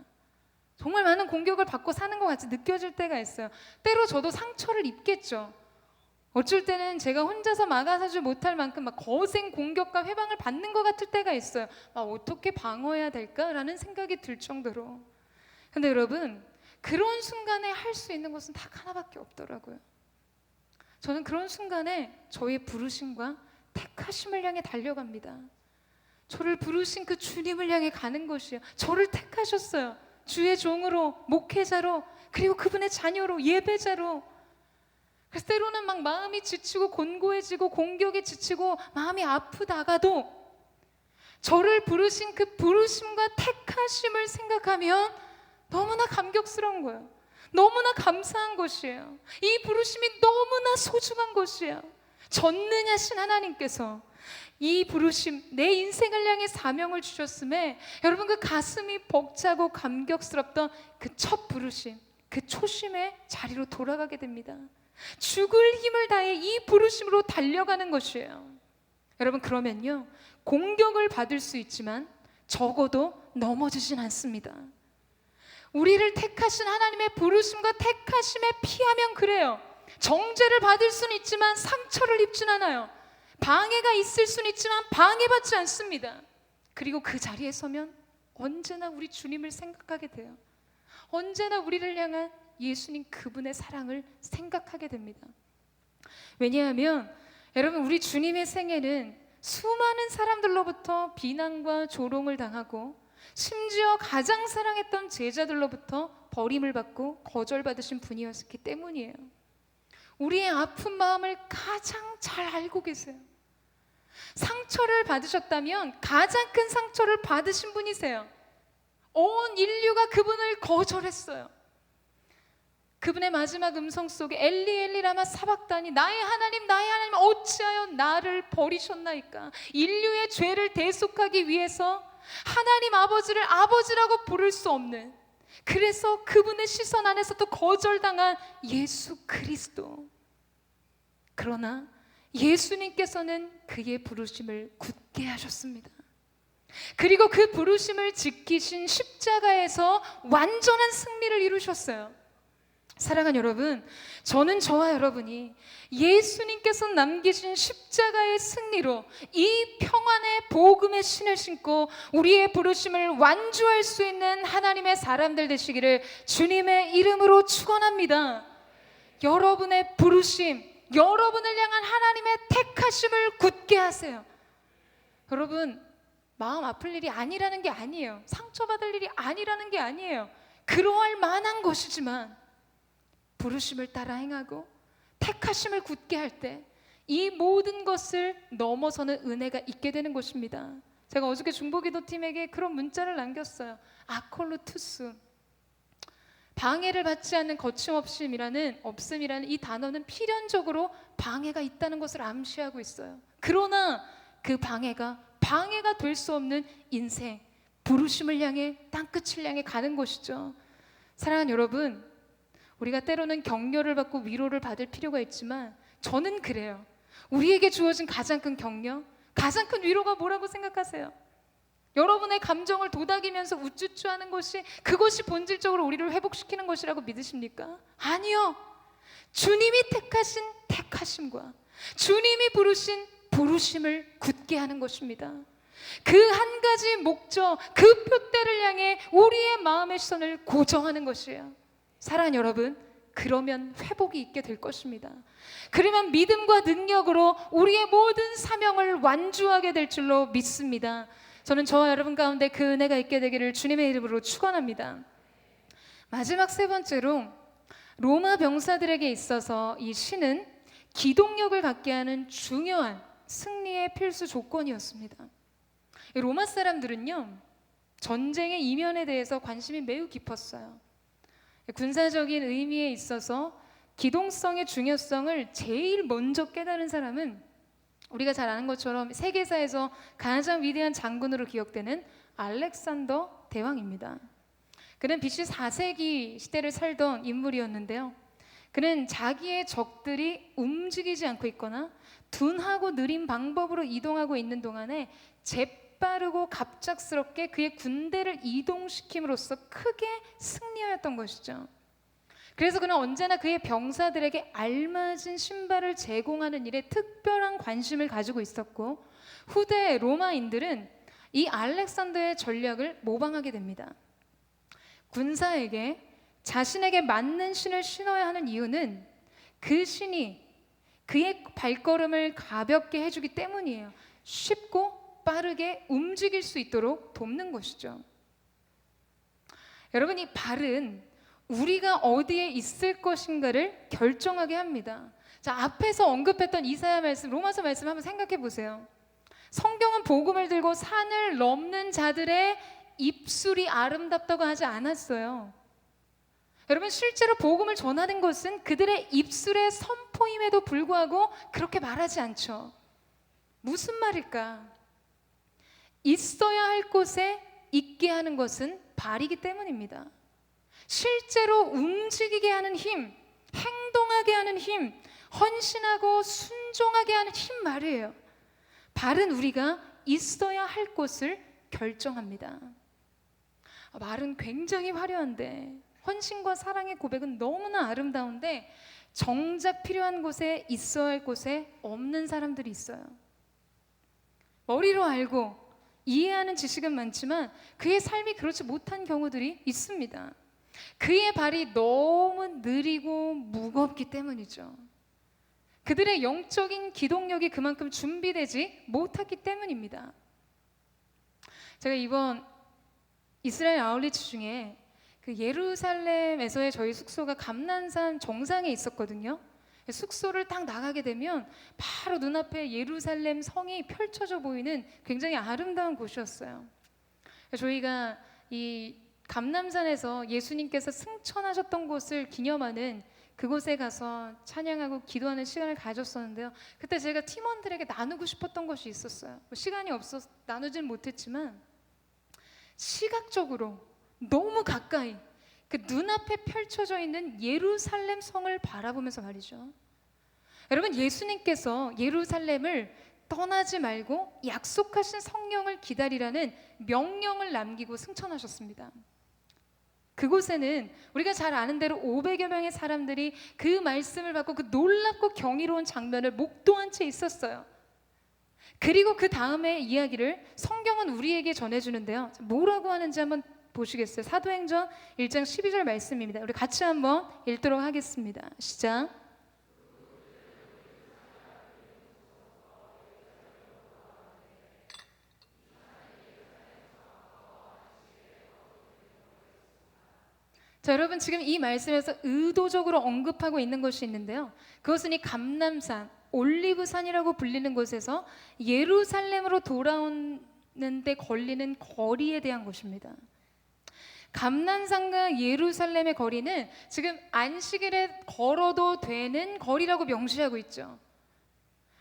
정말 많은 공격을 받고 사는 것 같이 느껴질 때가 있어요. 때로 저도 상처를 입겠죠. 어쩔 때는 제가 혼자서 막아서지 못할 만큼 막 거센 공격과 회방을 받는 것 같을 때가 있어요. 어떻게 방어해야 될까라는 생각이 들 정도로. 근데 여러분, 그런 순간에 할 수 있는 것은 딱 하나밖에 없더라고요. 저는 그런 순간에 저의 부르심과 택하심을 향해 달려갑니다. 저를 부르신 그 주님을 향해 가는 것이에요. 저를 택하셨어요. 주의 종으로, 목회자로, 그리고 그분의 자녀로, 예배자로. 그래서 때로는 막 마음이 지치고 곤고해지고 공격에 지치고 마음이 아프다가도 저를 부르신 그 부르심과 택하심을 생각하면 너무나 감격스러운 거예요. 너무나 감사한 것이에요. 이 부르심이 너무나 소중한 것이에요. 전능하신 하나님께서 이 부르심, 내 인생을 향해 사명을 주셨음에 여러분, 그 가슴이 벅차고 감격스럽던 그 첫 부르심, 그 초심의 자리로 돌아가게 됩니다. 죽을 힘을 다해 이 부르심으로 달려가는 것이에요. 여러분, 그러면요, 공격을 받을 수 있지만 적어도 넘어지진 않습니다. 우리를 택하신 하나님의 부르심과 택하심에 피하면 그래요. 정죄를 받을 수는 있지만 상처를 입진 않아요. 방해가 있을 수는 있지만 방해받지 않습니다. 그리고 그 자리에 서면 언제나 우리 주님을 생각하게 돼요. 언제나 우리를 향한 예수님 그분의 사랑을 생각하게 됩니다. 왜냐하면 여러분, 우리 주님의 생애는 수많은 사람들로부터 비난과 조롱을 당하고 심지어 가장 사랑했던 제자들로부터 버림을 받고 거절받으신 분이었기 때문이에요. 우리의 아픈 마음을 가장 잘 알고 계세요. 상처를 받으셨다면 가장 큰 상처를 받으신 분이세요. 온 인류가 그분을 거절했어요. 그분의 마지막 음성 속에 엘리 엘리 라마 사박다니, 나의 하나님 어찌하여 나를 버리셨나이까. 인류의 죄를 대속하기 위해서 하나님 아버지를 아버지라고 부를 수 없는, 그래서 그분의 시선 안에서도 거절당한 예수 그리스도. 그러나 예수님께서는 그의 부르심을 굳게 하셨습니다. 그리고 그 부르심을 지키신 십자가에서 완전한 승리를 이루셨어요. 사랑하는 여러분, 저는 저와 여러분이 예수님께서 남기신 십자가의 승리로 이 평안의 복음의 신을 신고 우리의 부르심을 완주할 수 있는 하나님의 사람들 되시기를 주님의 이름으로 축원합니다. 여러분의 부르심, 여러분을 향한 하나님의 택하심을 굳게 하세요. 여러분, 마음 아플 일이 아니라는 게 아니에요. 상처받을 일이 아니라는 게 아니에요. 그러할 만한 것이지만 부르심을 따라 행하고 택하심을 굳게 할 때 이 모든 것을 넘어서는 은혜가 있게 되는 것입니다. 제가 어저께 중보기도팀에게 그런 문자를 남겼어요. 아콜루투스, 방해를 받지 않는 거침없음이라는 이 단어는 필연적으로 방해가 있다는 것을 암시하고 있어요. 그러나 그 방해가 될 수 없는 인생, 부르심을 향해, 땅끝을 향해 가는 것이죠. 사랑하는 여러분, 우리가 때로는 격려를 받고 위로를 받을 필요가 있지만 저는 그래요. 우리에게 주어진 가장 큰 격려, 가장 큰 위로가 뭐라고 생각하세요? 여러분의 감정을 도닥이면서 우쭈쭈하는 것이, 그것이 본질적으로 우리를 회복시키는 것이라고 믿으십니까? 아니요. 주님이 택하신 택하심과 주님이 부르신 부르심을 굳게 하는 것입니다. 그 한 가지 목적, 그 표대를 향해 우리의 마음의 시선을 고정하는 것이에요. 사랑하는 여러분, 그러면 회복이 있게 될 것입니다. 그러면 믿음과 능력으로 우리의 모든 사명을 완주하게 될 줄로 믿습니다. 저는 저와 여러분 가운데 그 은혜가 있게 되기를 주님의 이름으로 축원합니다. 마지막 세 번째로, 로마 병사들에게 있어서 이 신은 기동력을 갖게 하는 중요한 승리의 필수 조건이었습니다. 로마 사람들은요, 전쟁의 이면에 대해서 관심이 매우 깊었어요. 군사적인 의미에 있어서 기동성의 중요성을 제일 먼저 깨달은 사람은 우리가 잘 아는 것처럼 세계사에서 가장 위대한 장군으로 기억되는 알렉산더 대왕입니다. 그는 BC 4세기 시대를 살던 인물이었는데요. 그는 자기의 적들이 움직이지 않고 있거나 둔하고 느린 방법으로 이동하고 있는 동안에 재빠르고 갑작스럽게 그의 군대를 이동시킴으로써 크게 승리하였던 것이죠. 그래서 그는 언제나 그의 병사들에게 알맞은 신발을 제공하는 일에 특별한 관심을 가지고 있었고, 후대 로마인들은 이 알렉산더의 전략을 모방하게 됩니다. 군사에게 자신에게 맞는 신을 신어야 하는 이유는 그 신이 그의 발걸음을 가볍게 해주기 때문이에요. 쉽고 빠르게 움직일 수 있도록 돕는 것이죠. 여러분, 이 발은 우리가 어디에 있을 것인가를 결정하게 합니다. 자, 앞에서 언급했던 이사야 말씀, 로마서 말씀 한번 생각해 보세요. 성경은 복음을 들고 산을 넘는 자들의 입술이 아름답다고 하지 않았어요. 여러분, 실제로 복음을 전하는 것은 그들의 입술의 선포임에도 불구하고 그렇게 말하지 않죠. 무슨 말일까? 있어야 할 곳에 있게 하는 것은 발이기 때문입니다. 실제로 움직이게 하는 힘, 행동하게 하는 힘, 헌신하고 순종하게 하는 힘 말이에요. 발은 우리가 있어야 할 곳을 결정합니다. 말은 굉장히 화려한데, 헌신과 사랑의 고백은 너무나 아름다운데 정작 필요한 곳에 있어야 할 곳에 없는 사람들이 있어요. 머리로 알고 이해하는 지식은 많지만 그의 삶이 그렇지 못한 경우들이 있습니다. 그의 발이 너무 느리고 무겁기 때문이죠. 그들의 영적인 기동력이 그만큼 준비되지 못했기 때문입니다. 제가 이번 이스라엘 아울리치 중에 그 예루살렘에서의 저희 숙소가 감난산 정상에 있었거든요. 숙소를 딱 나가게 되면 바로 눈앞에 예루살렘 성이 펼쳐져 보이는 굉장히 아름다운 곳이었어요. 저희가 이 감남산에서 예수님께서 승천하셨던 곳을 기념하는 그곳에 가서 찬양하고 기도하는 시간을 가졌었는데요. 그때 제가 팀원들에게 나누고 싶었던 것이 있었어요. 시간이 없어서 나누진 못했지만 시각적으로 너무 가까이 그 눈앞에 펼쳐져 있는 예루살렘 성을 바라보면서 말이죠. 여러분, 예수님께서 예루살렘을 떠나지 말고 약속하신 성령을 기다리라는 명령을 남기고 승천하셨습니다. 그곳에는 우리가 잘 아는 대로 500여 명의 사람들이 그 말씀을 받고 그 놀랍고 경이로운 장면을 목도한 채 있었어요. 그리고 그 다음의 이야기를 성경은 우리에게 전해주는데요. 뭐라고 하는지 한번 보시겠어요? 사도행전 1장 12절 말씀입니다. 우리 같이 한번 읽도록 하겠습니다. 시작. 자, 여러분, 지금 이 말씀에서 의도적으로 언급하고 있는 것이 있는데요. 그것은 이 감람산, 올리브산이라고 불리는 곳에서 예루살렘으로 돌아오는데 걸리는 거리에 대한 것입니다. 감난산과 예루살렘의 거리는 지금 안식일에 걸어도 되는 거리라고 명시하고 있죠.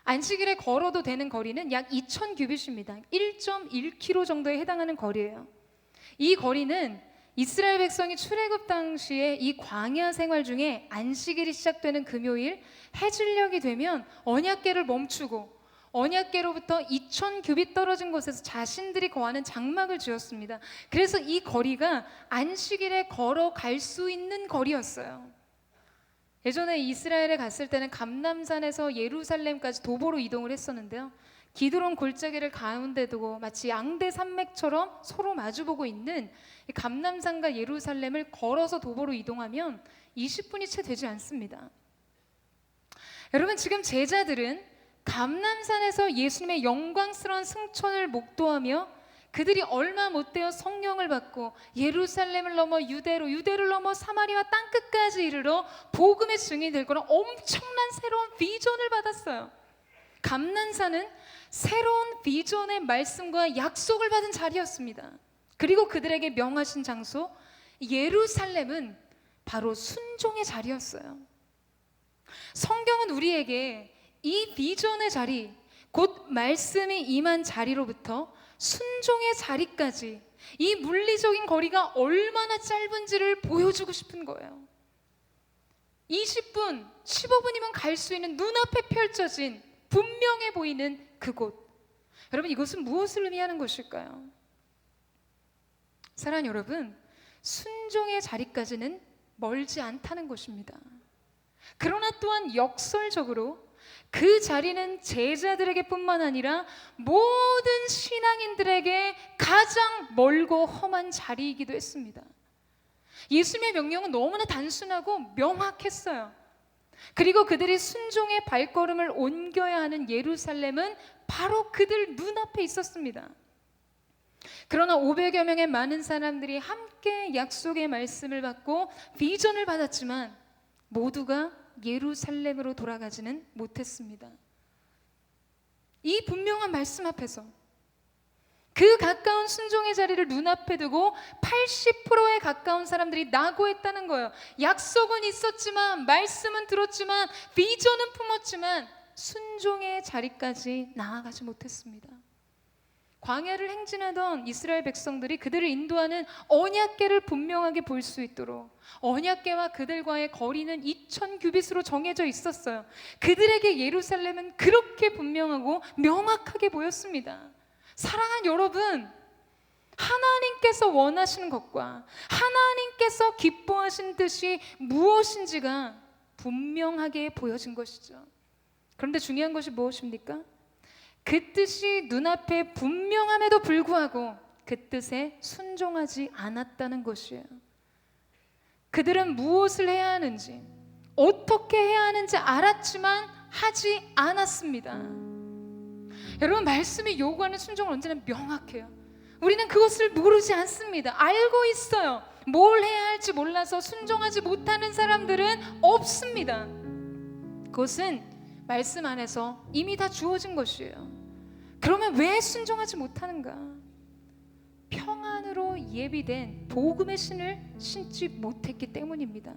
안식일에 걸어도 되는 거리는 약 2,000규빗입니다. 1.1km 정도에 해당하는 거리예요. 이 거리는 이스라엘 백성이 출애굽 당시에 이 광야 생활 중에 안식일이 시작되는 금요일 해질녘이 되면 언약궤를 멈추고 언약궤로부터 2,000규빗 떨어진 곳에서 자신들이 거하는 장막을 지었습니다. 그래서 이 거리가 안식일에 걸어갈 수 있는 거리였어요. 예전에 이스라엘에 갔을 때는 감람산에서 예루살렘까지 도보로 이동을 했었는데요. 기드론 골짜기를 가운데 두고 마치 양대 산맥처럼 서로 마주보고 있는 이 감람산과 예루살렘을 걸어서 도보로 이동하면 20분이 채 되지 않습니다. 여러분, 지금 제자들은 감람산에서 예수님의 영광스러운 승천을 목도하며 그들이 얼마 못되어 성령을 받고 예루살렘을 넘어 유대로, 유대를 넘어 사마리아 땅끝까지 이르러 복음의 증인이 될 거란 엄청난 새로운 비전을 받았어요. 감난산은 새로운 비전의 말씀과 약속을 받은 자리였습니다. 그리고 그들에게 명하신 장소 예루살렘은 바로 순종의 자리였어요. 성경은 우리에게 이 비전의 자리, 곧 말씀이 임한 자리로부터 순종의 자리까지 이 물리적인 거리가 얼마나 짧은지를 보여주고 싶은 거예요. 20분, 15분이면 갈 수 있는 눈앞에 펼쳐진 분명해 보이는 그곳. 여러분, 이것은 무엇을 의미하는 것일까요? 사랑하는 여러분, 순종의 자리까지는 멀지 않다는 것입니다. 그러나 또한 역설적으로 그 자리는 제자들에게 뿐만 아니라 모든 신앙인들에게 가장 멀고 험한 자리이기도 했습니다. 예수님의 명령은 너무나 단순하고 명확했어요. 그리고 그들이 순종의 발걸음을 옮겨야 하는 예루살렘은 바로 그들 눈앞에 있었습니다. 그러나 500여 명의 많은 사람들이 함께 약속의 말씀을 받고 비전을 받았지만 모두가 예루살렘으로 돌아가지는 못했습니다. 이 분명한 말씀 앞에서 그 가까운 순종의 자리를 눈앞에 두고 80%에 가까운 사람들이 낙오했다는 거예요. 약속은 있었지만, 말씀은 들었지만, 비전은 품었지만 순종의 자리까지 나아가지 못했습니다. 광야를 행진하던 이스라엘 백성들이 그들을 인도하는 언약궤를 분명하게 볼 수 있도록 언약궤와 그들과의 거리는 2000규빗으로 정해져 있었어요. 그들에게 예루살렘은 그렇게 분명하고 명확하게 보였습니다. 사랑하는 여러분, 하나님께서 원하시는 것과 하나님께서 기뻐하신 뜻이 무엇인지가 분명하게 보여진 것이죠. 그런데 중요한 것이 무엇입니까? 그 뜻이 눈앞에 분명함에도 불구하고 그 뜻에 순종하지 않았다는 것이에요. 그들은 무엇을 해야 하는지, 어떻게 해야 하는지 알았지만 하지 않았습니다. 여러분, 말씀이 요구하는 순종은 언제나 명확해요. 우리는 그것을 모르지 않습니다. 알고 있어요. 뭘 해야 할지 몰라서 순종하지 못하는 사람들은 없습니다. 그것은 말씀 안에서 이미 다 주어진 것이에요. 그러면 왜 순종하지 못하는가? 평안으로 예비된 복음의 신을 신지 못했기 때문입니다.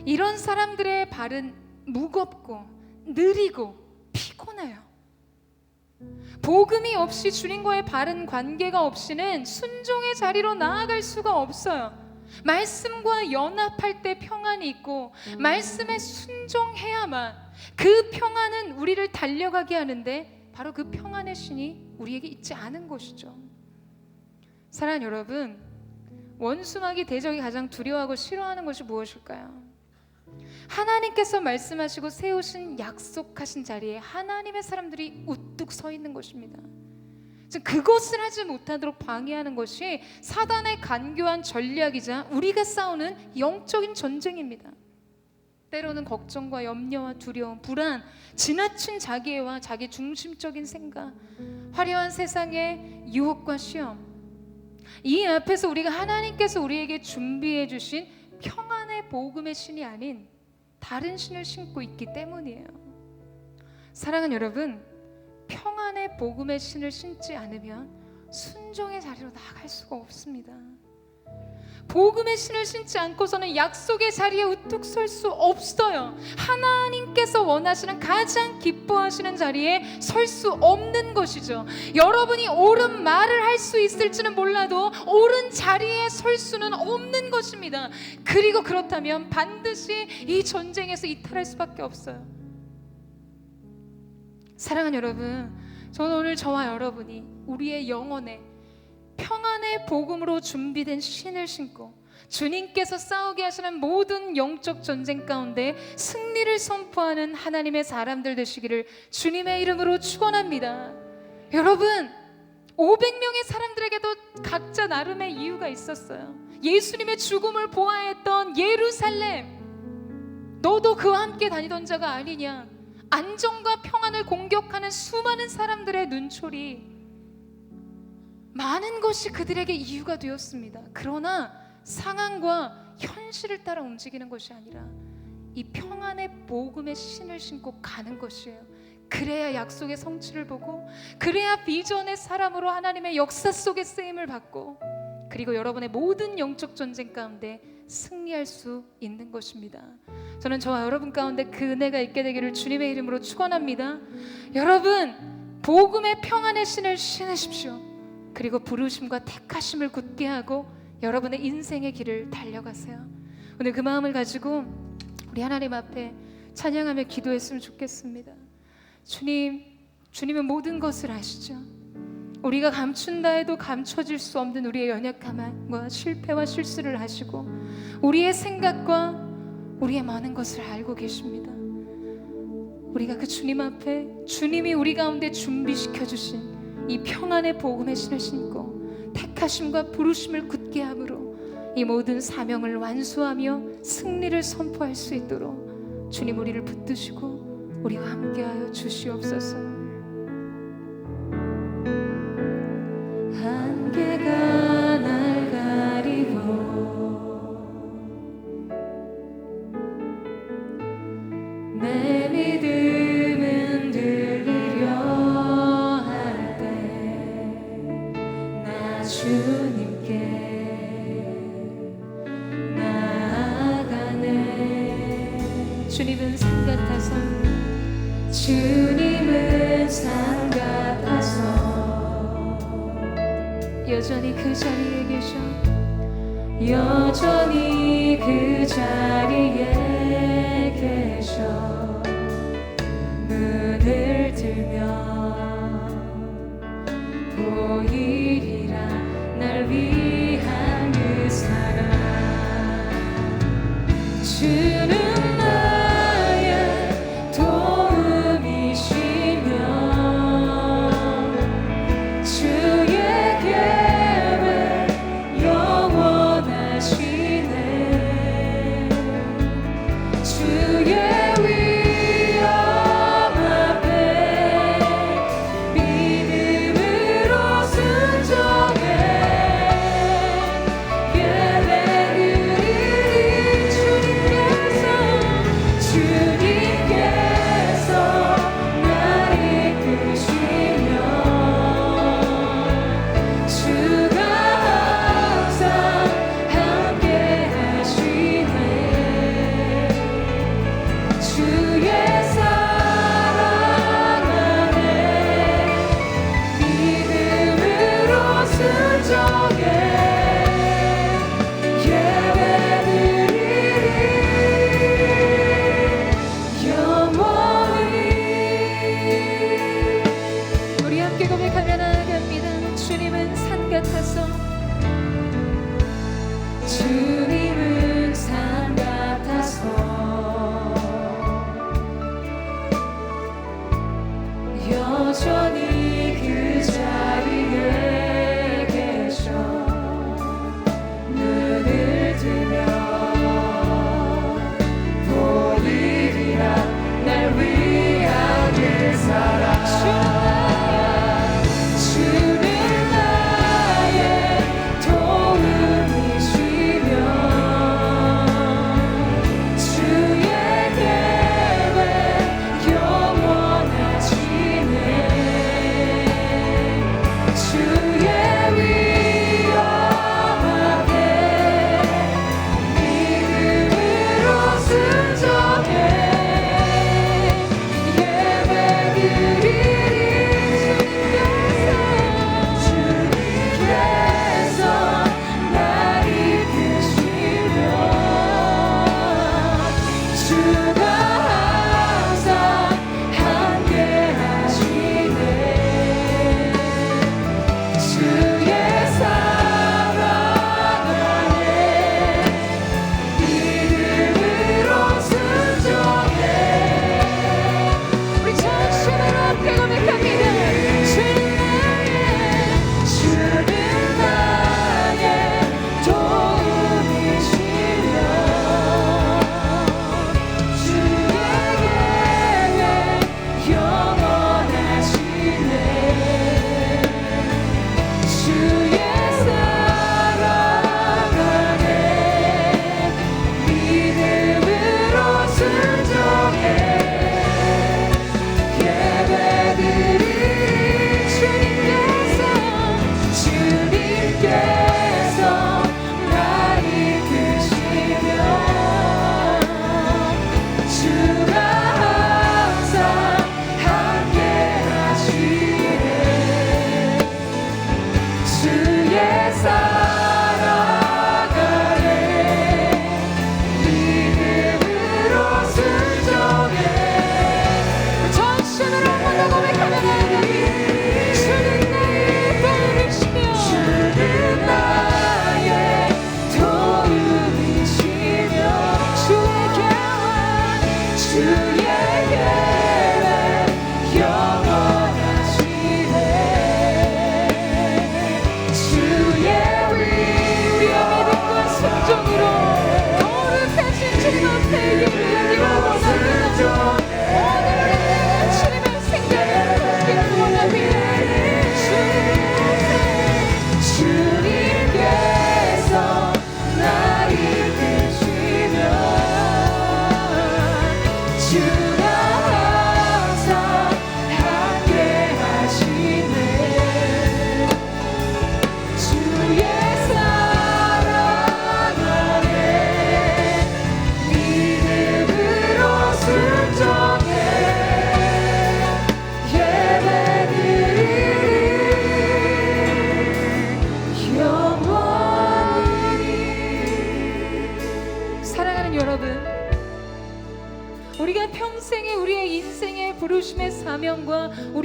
이런 사람들의 발은 무겁고 느리고 피곤해요. 복음이 없이 주님과의 바른 관계가 없이는 순종의 자리로 나아갈 수가 없어요. 말씀과 연합할 때 평안이 있고 말씀에 순종해야만 그 평안은 우리를 달려가게 하는데 바로 그 평안의 신이 우리에게 있지 않은 것이죠. 사랑하는 여러분, 원수마귀 대적이 가장 두려워하고 싫어하는 것이 무엇일까요? 하나님께서 말씀하시고 세우신 약속하신 자리에 하나님의 사람들이 우뚝 서 있는 것입니다. 그것을 하지 못하도록 방해하는 것이 사단의 간교한 전략이자 우리가 싸우는 영적인 전쟁입니다. 때로는 걱정과 염려와 두려움, 불안, 지나친 자기애와 자기 중심적인 생각, 화려한 세상의 유혹과 시험, 이 앞에서 우리가 하나님께서 우리에게 준비해 주신 평안의 복음의 신이 아닌 다른 신을 신고 있기 때문이에요. 사랑하는 여러분, 평안의 복음의 신을 신지 않으면 순종의 자리로 나아갈 수가 없습니다. 복음의 신을 신지 않고서는 약속의 자리에 우뚝 설 수 없어요. 하나님께서 원하시는 가장 기뻐하시는 자리에 설 수 없는 것이죠. 여러분이 옳은 말을 할 수 있을지는 몰라도 옳은 자리에 설 수는 없는 것입니다. 그리고 그렇다면 반드시 이 전쟁에서 이탈할 수밖에 없어요. 사랑하는 여러분, 저는 오늘 저와 여러분이 우리의 영혼에 평안의 복음으로 준비된 신을 신고 주님께서 싸우게 하시는 모든 영적 전쟁 가운데 승리를 선포하는 하나님의 사람들 되시기를 주님의 이름으로 축원합니다. 여러분, 500명의 사람들에게도 각자 나름의 이유가 있었어요. 예수님의 죽음을 보아했던 예루살렘, 너도 그와 함께 다니던 자가 아니냐. 안정과 평안을 공격하는 수많은 사람들의 눈초리, 많은 것이 그들에게 이유가 되었습니다. 그러나 상황과 현실을 따라 움직이는 것이 아니라 이 평안의 복음의 신을 신고 가는 것이에요. 그래야 약속의 성취를 보고, 그래야 비전의 사람으로 하나님의 역사 속에 쓰임을 받고, 그리고 여러분의 모든 영적 전쟁 가운데 승리할 수 있는 것입니다. 저는 저와 여러분 가운데 그 은혜가 있게 되기를 주님의 이름으로 축원합니다. 여러분, 복음의 평안의 신을 신으십시오. 그리고 부르심과 택하심을 굳게 하고 여러분의 인생의 길을 달려가세요. 오늘 그 마음을 가지고 우리 하나님 앞에 찬양하며 기도했으면 좋겠습니다. 주님은 모든 것을 아시죠. 우리가 감춘다 해도 감춰질 수 없는 우리의 연약함과 실패와 실수를 아시고 우리의 생각과 우리의 많은 것을 알고 계십니다. 우리가 그 주님 앞에 주님이 우리 가운데 준비시켜 주신 이 평안의 복음의 신을 신고 택하심과 부르심을 굳게 함으로 이 모든 사명을 완수하며 승리를 선포할 수 있도록 주님 우리를 붙드시고 우리와 함께하여 주시옵소서. 안개가 날 가리고 내 믿음은 들리려 할 때 나 주님께 나아가네. 주님은 산 같아서 주님은 산 같아서 여전히 그 자리에 계셔. 여전히 그 자리에 계셔. 눈을 들면 보이리라 날 위한 그 사랑. 주는 나의 도움이시며 주의 계획 영원하시네. 주의 위엄 앞에 믿음으로 순종해 예배드리리. 주님께서 날 이끄시며 주가 항상 함께 하시네. 주의 사랑 안에 믿음으로 순종해 예배드리리 영원히. 우리 함께 고백하며 나아갑니다. 주님은 산 같아서 주님은 산 같아서 여전히 그 자리에 계셔. 눈을 들면 보이리라 날 위한 그 사랑. 주는 나의 도움이시며 주의 계획 영원하시네.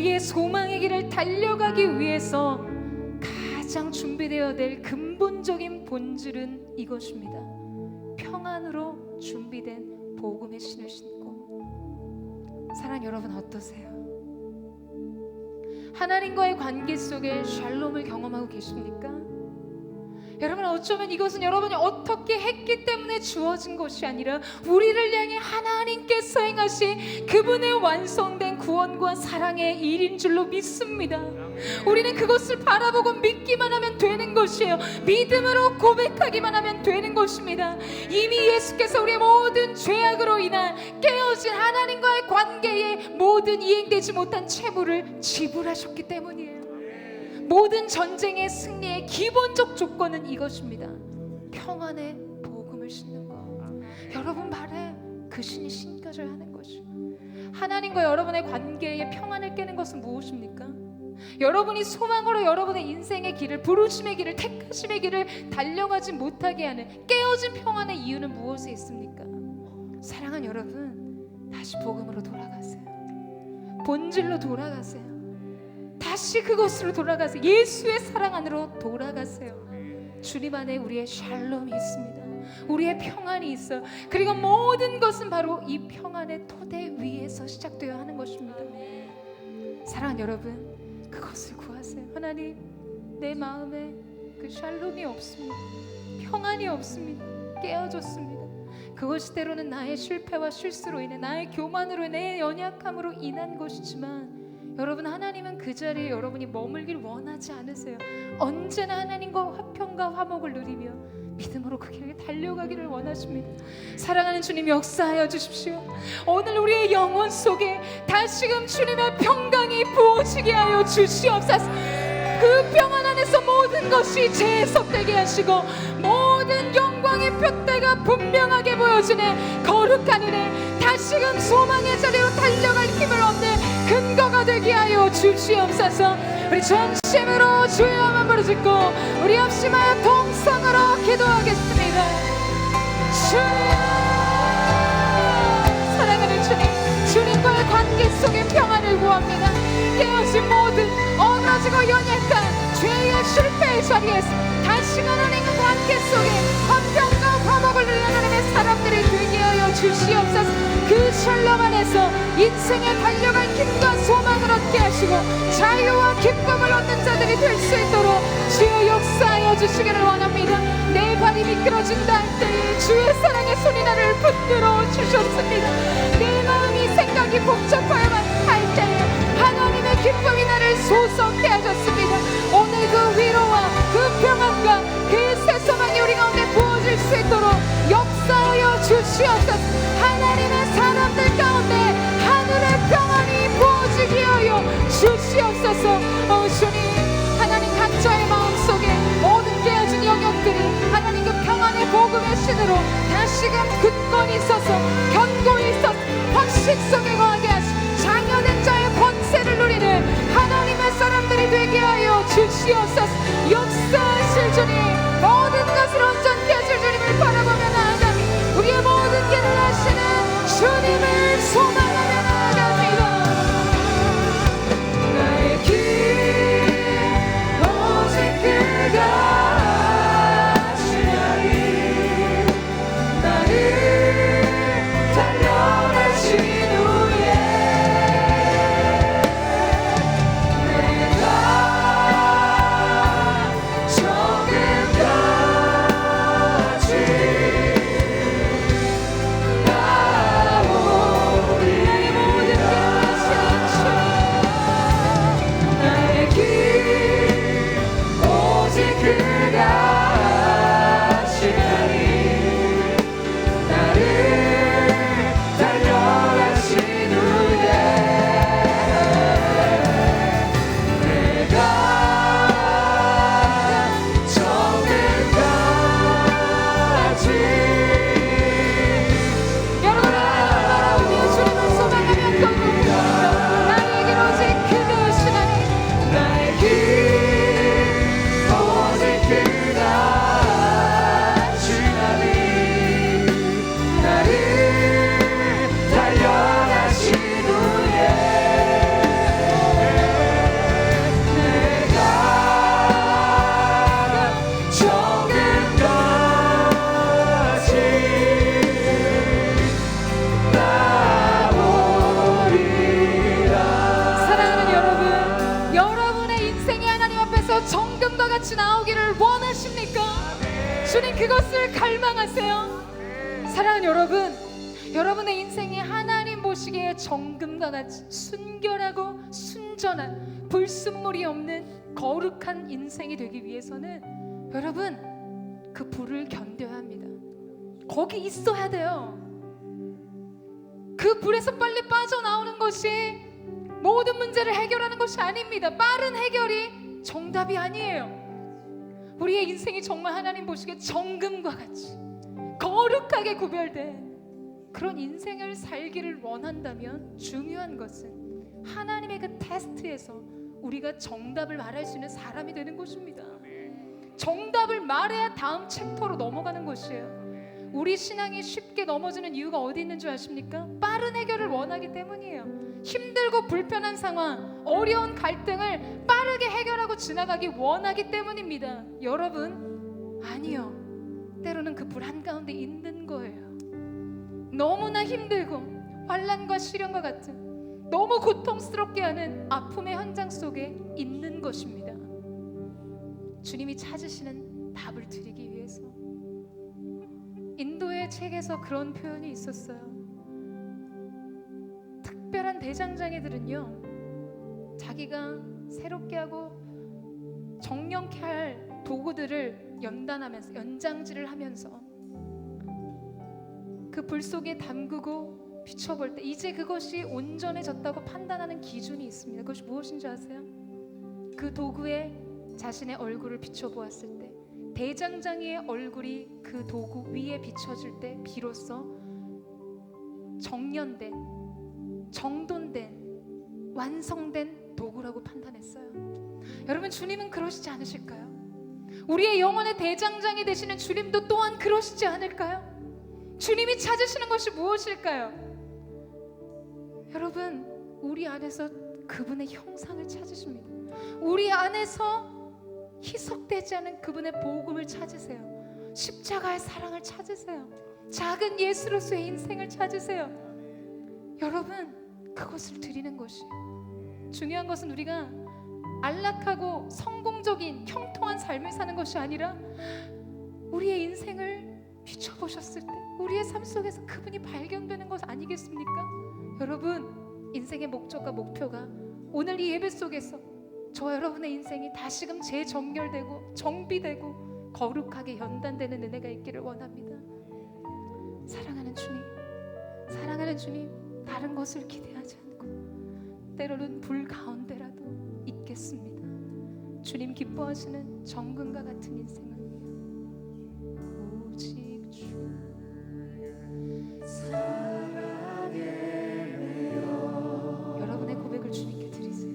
우리의 소망의 길을 달려가기 위해서 가장 준비되어야 될 근본적인 본질은 이것입니다. 평안으로 준비된 복음의 신을 신고. 사랑하는 여러분, 어떠세요? 하나님과의 관계 속에 샬롬을 경험하고 계십니까? 여러분, 어쩌면 이것은 여러분이 어떻게 했기 때문에 주어진 것이 아니라 우리를 향해 하나님께서 행하신 그분의 완성된 구원과 사랑의 일인 줄로 믿습니다. 우리는 그것을 바라보고 믿기만 하면 되는 것이에요. 믿음으로 고백하기만 하면 되는 것입니다. 이미 예수께서 우리의 모든 죄악으로 인한 깨어진 하나님과의 관계에 모든 이행되지 못한 채무를 지불하셨기 때문이에요. 모든 전쟁의 승리의 기본적 조건은 이것입니다. 평안의 복음을 신는 것. 여러분 발에 그 신이 신겨져야 하는 것이죠. 하나님과 여러분의 관계에 평안을 깨는 것은 무엇입니까? 여러분이 소망으로 여러분의 인생의 길을, 부르심의 길을, 택하심의 길을 달려가지 못하게 하는 깨어진 평안의 이유는 무엇에 있습니까? 사랑하는 여러분, 다시 복음으로 돌아가세요. 본질로 돌아가세요. 다시 그것으로 돌아가세요. 예수의 사랑 안으로 돌아가세요. 주님 안에 우리의 샬롬이 있습니다. 우리의 평안이 있어요. 그리고 모든 것은 바로 이 평안의 토대 위에서 시작되어야 하는 것입니다. 사랑하는 여러분, 그것을 구하세요. 하나님, 내 마음에 그 샬롬이 없습니다. 평안이 없습니다. 깨어졌습니다. 그것이 때로는 나의 실패와 실수로 인해, 나의 교만으로 인해, 내 연약함으로 인한 것이지만 여러분, 하나님은 그 자리에 여러분이 머물길 원하지 않으세요. 언제나 하나님과 화평과 화목을 누리며 믿음으로 그 길을 달려가기를 원하십니다. 사랑하는 주님, 역사하여 주십시오. 오늘 우리의 영혼 속에 다시금 주님의 평강이 부어지게 하여 주시옵소서. 그 평안 안에서 모든 것이 재해석되게 하시고 모든 영광의 표대가 분명하게 보여지는 거룩한 은혜, 다시금 소망의 자리로 달려갈 힘을 얻는 근거가 되게 하여 주시옵소서. 우리 전심으로 주의 이름을 부르짖고 우리 합심하여 동성으로 기도하겠습니다. 주님, 사랑하는 주님, 주님과의 관계 속에 평안을 구합니다. 깨어진 모든 어그러지고 연약한 죄의 실패의 자리에서 다시금 하나님과 관계 속에 화평과 화목을 누리는 하나님의 사람들이 되게 하여 주시옵소서. 그 샬롬 안에서 인생에 달려갈 힘과 소망을 얻게 하시고 자유와 기쁨을 얻는 자들이 될 수 있도록 주여 역사하여 주시기를 원합니다. 내 발이 미끄러진다 할 때에 주의 사랑의 손이 나를 붙들어 주셨습니다. 내 마음이 생각이 복잡하여만 할 때에 하나님의 기쁨이 나를 소성케 하셨습니다. 오늘 그 위로와 그 평안과 그 새 소망이 우리 가운데 부어질 수 있도록 역사하여 주시옵소서. 하나님의 사람들 가운데 하늘의 평안이 부어지게 하여 주시옵소서. 주님, 하나님 각자의 마음속에 모든 깨어진 영역들이 하나님 그 평안의 복음의 신으로 다시금 굳건히 있어서 견고히 있어서 확신 속에 거하게 하시고 장려된 자의 권세를 누리는 하나님의 사람들이 되게 하여 주시옵소서. 역사하실 주님, 모든 것을 온전케 하실 주님을 바라보며 나아가니 우리의 모든 길을 하시는 주님을 소망하며 나아갑니다. 나의 길 오직 그가 하시나니 나를 단련하신 후에 그저 정금과 같이 나오기를 원하십니까? 주님 그것을 갈망하세요. 사랑하는 여러분, 여러분의 인생이 하나님 보시기에 정금과 같이 순결하고 순전한 불순물이 없는 거룩한 인생이 되기 위해서는 여러분 그 불을 견뎌야 합니다. 거기 있어야 돼요. 그 불에서 빨리 빠져나오는 것이 모든 문제를 해결하는 것이 아닙니다. 빠른 해결이 정답이 아니에요. 우리의 인생이 정말 하나님 보시기에 정금과 같이 거룩하게 구별된 그런 인생을 살기를 원한다면 중요한 것은 하나님의 그 테스트에서 우리가 정답을 말할 수 있는 사람이 되는 것입니다. 정답을 말해야 다음 챕터로 넘어가는 것이에요. 우리 신앙이 쉽게 넘어지는 이유가 어디 있는 줄 아십니까? 빠른 해결을 원하기 때문이에요. 힘들고 불편한 상황, 어려운 갈등을 빠르게 해결하고 지나가기 원하기 때문입니다. 여러분, 아니요. 때로는 그 불 한가운데 있는 거예요. 너무나 힘들고 환난과 시련과 같은 너무 고통스럽게 하는 아픔의 현장 속에 있는 것입니다. 주님이 찾으시는 답을 드리기 위해서. 인도의 책에서 그런 표현이 있었어요. 특별한 대장장이들은요, 자기가 새롭게 하고 정령케 할 도구들을 연단하면서, 연장질을 하면서 그 불 속에 담그고 비춰볼 때 이제 그것이 온전해졌다고 판단하는 기준이 있습니다. 그것이 무엇인지 아세요? 그 도구에 자신의 얼굴을 비춰보았을 때, 대장장이의 얼굴이 그 도구 위에 비춰질 때 비로소 정련된, 정돈된, 완성된 도구라고 판단했어요. 여러분, 주님은 그러시지 않으실까요? 우리의 영혼의 대장장이 되시는 주님도 또한 그러시지 않을까요? 주님이 찾으시는 것이 무엇일까요? 여러분, 우리 안에서 그분의 형상을 찾으십니다. 우리 안에서 희석되지 않은 그분의 복음을 찾으세요. 십자가의 사랑을 찾으세요. 작은 예수로서의 인생을 찾으세요. 여러분, 그것을 드리는 것이에요. 중요한 것은 우리가 안락하고 성공적인 형통한 삶을 사는 것이 아니라 우리의 인생을 비춰보셨을 때 우리의 삶 속에서 그분이 발견되는 것 아니겠습니까? 여러분, 인생의 목적과 목표가 오늘 이 예배 속에서 저와 여러분의 인생이 다시금 재정결되고 정비되고 거룩하게 연단되는 은혜가 있기를 원합니다. 사랑하는 주님, 사랑하는 주님, 다른 것을 기대하지 않고 때로는 불 가운데라도 있겠습니다. 주님 기뻐하시는 정금과 같은 인생을 위해 오직 주의 사랑에 매여 여러분의 고백을 주님께 드리세요.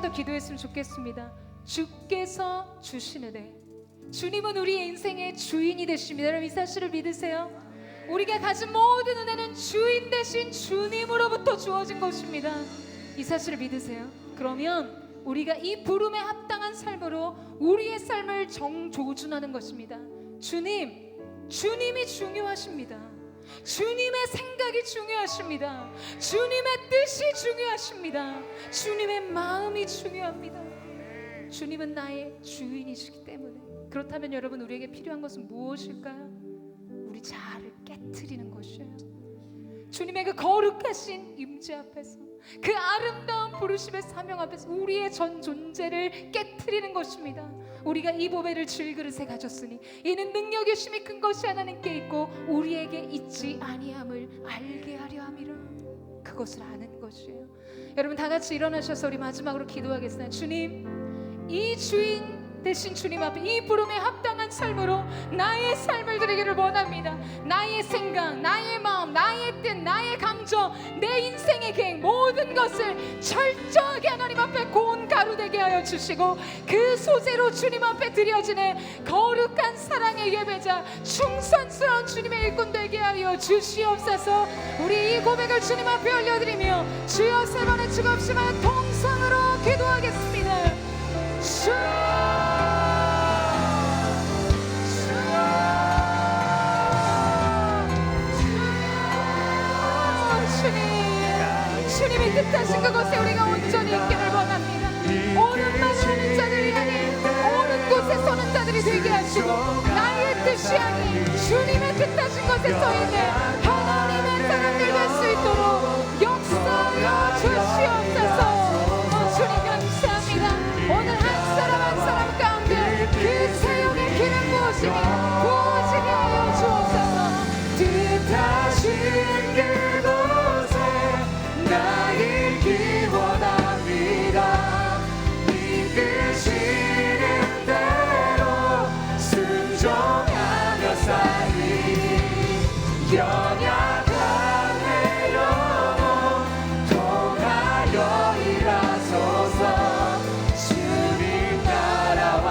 더 기도했으면 좋겠습니다. 주께서 주시느되, 주님은 우리의 인생의 주인이 되십니다. 여러분 이 사실을 믿으세요? 우리가 가진 모든 은혜는 주인 되신 주님으로부터 주어진 것입니다. 이 사실을 믿으세요? 그러면 우리가 이 부름에 합당한 삶으로 우리의 삶을 정조준하는 것입니다. 주님이 중요하십니다. 주님의 생각이 중요하십니다. 주님의 뜻이 중요하십니다. 주님의 마음이 중요합니다. 주님은 나의 주인이시기 때문에. 그렇다면 여러분, 우리에게 필요한 것은 무엇일까요? 우리 자아를 깨트리는 것이에요. 주님의 그 거룩하신 임재 앞에서, 그 아름다운 부르심의 사명 앞에서 우리의 전 존재를 깨트리는 것입니다. 우리가 이 보배를 질그릇에 가졌으니 이는 능력이 심히 큰 것이 하나님께 있고 우리에게 있지 아니함을 알게 하려 함이라. 그것을 아는 것이에요. 여러분 다 같이 일어나셔서 우리 마지막으로 기도하겠습니다. 주님, 이 주인 대신 주님 앞에 이 부름에 합당한 삶으로 나의 삶을 드리기를 원합니다. 나의 생각, 나의 마음, 나의 뜻, 나의 감정, 내 인생의 계획, 모든 것을 철저하게 하나님 앞에 고운 가루 되게 하여 주시고, 그 소재로 주님 앞에 드려지는 거룩한 사랑의 예배자, 충성스러운 주님의 일꾼 되게 하여 주시옵소서. 우리 이 고백을 주님 앞에 올려드리며 주여 세 번의 축 없이만 통성으로 기도하겠습니다. 주님이 뜻하신 그곳에 우리가 온전히 있기를 원합니다. 옳은 말을 하는 자들이 아닌 옳은 곳에 서는 자들이 되게 하시고, 나의 뜻이 아닌 주님의 뜻하신 곳에 서 있는 하나님의 사람들 될 수 있도록 역사하여 주시옵소서. 주님 감사합니다. 오늘 한 사람 한 사람 가운데 그 사역의 기름 부어지게 하여 주옵소서. 뜻하신 그곳에 나 있기 원합니다. 이끄시는 대로 순종하며 살리. 연약한 내 영혼 통하여 일하소서. 주님 나라와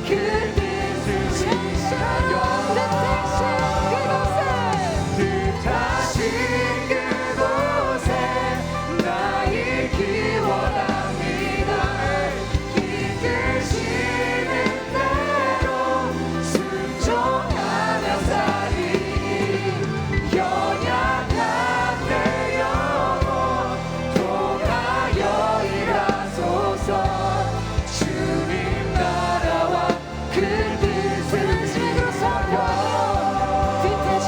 그 뜻을 위하여 뜻하신 그곳에 나 있기 원합니다. 이끄시는 대로 순종하며 살리. 연약한 내 영혼 통하여 일하소서. 주님 나라와 그 뜻을 위하여 뜻하신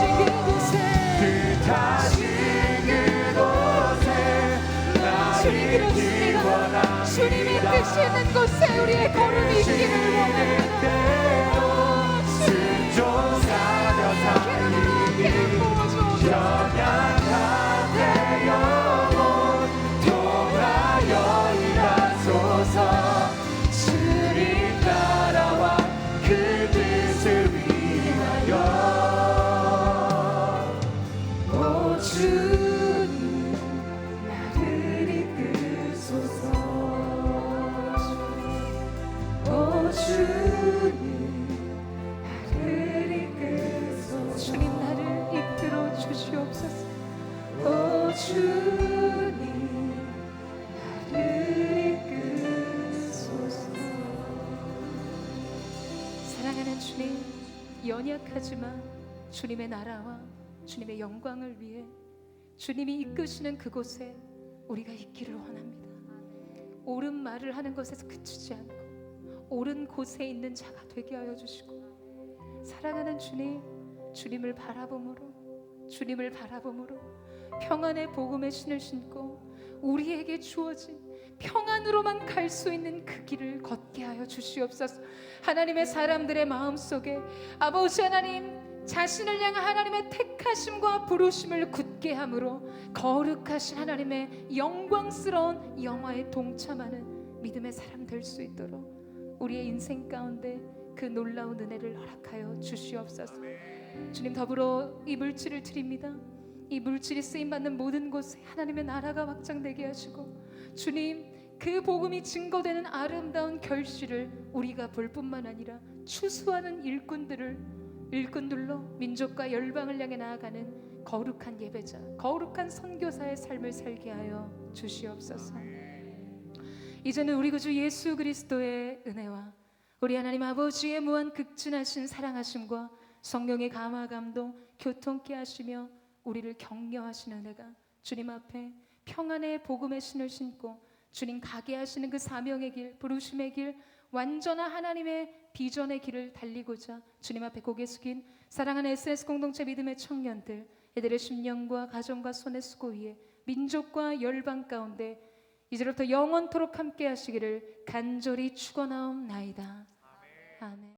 그곳에 나 있기 원합니다. 주님의 뜻이 있는 곳에 우리의 걸음이 있기를 원합니다. 순종하며 살리. 연약한 내 영혼 통하여 일하소서. 주님 나라와 그 뜻을 위하여. 오 주님 나를 이끄소서. 오 주님 나를 이끄소서. 주님 나를 이끌어 주시옵소서. 오 주님 나를 이끄소서. 사랑하는 주님, 연약하지만 주님의 나라와 주님의 영광을 위해 주님이 이끄시는 그곳에 우리가 있기를 원합니다. 옳은 말을 하는 것에서 그치지 않고 옳은 곳에 있는 자가 되게 하여 주시고, 사랑하는 주님, 주님을 바라봄으로 평안의 복음의 신을 신고 우리에게 주어진 평안으로만 갈 수 있는 그 길을 걷게 하여 주시옵소서. 하나님의 사람들의 마음속에 아버지 하나님, 자신을 향한 하나님의 택하심과 부르심을 굳게 함으로 거룩하신 하나님의 영광스러운 영화에 동참하는 믿음의 사람 될 수 있도록 우리의 인생 가운데 그 놀라운 은혜를 허락하여 주시옵소서. 주님, 더불어 이 물질을 드립니다. 이 물질이 쓰임받는 모든 곳에 하나님의 나라가 확장되게 하시고, 주님, 그 복음이 증거되는 아름다운 결실을 우리가 볼 뿐만 아니라 추수하는 일꾼들로 민족과 열방을 향해 나아가는 거룩한 예배자, 거룩한 선교사의 삶을 살게 하여 주시옵소서. 이제는 우리 구주 예수 그리스도의 은혜와 우리 하나님 아버지의 무한 극진하신 사랑하심과 성령의 감화 감동 교통케 하시며 우리를 격려하시는 은혜가 주님 앞에 평안의 복음의 신을 신고 주님 가게 하시는 그 사명의 길, 부르심의 길, 완전한 하나님의 비전의 길을 달리고자 주님 앞에 고개 숙인 사랑하는 SS 공동체 믿음의 청년들, 이들의 심령과 가정과 손의 수고 위에 민족과 열방 가운데 이제부터 영원토록 함께 하시기를 간절히 축원하옵나이다. 아멘.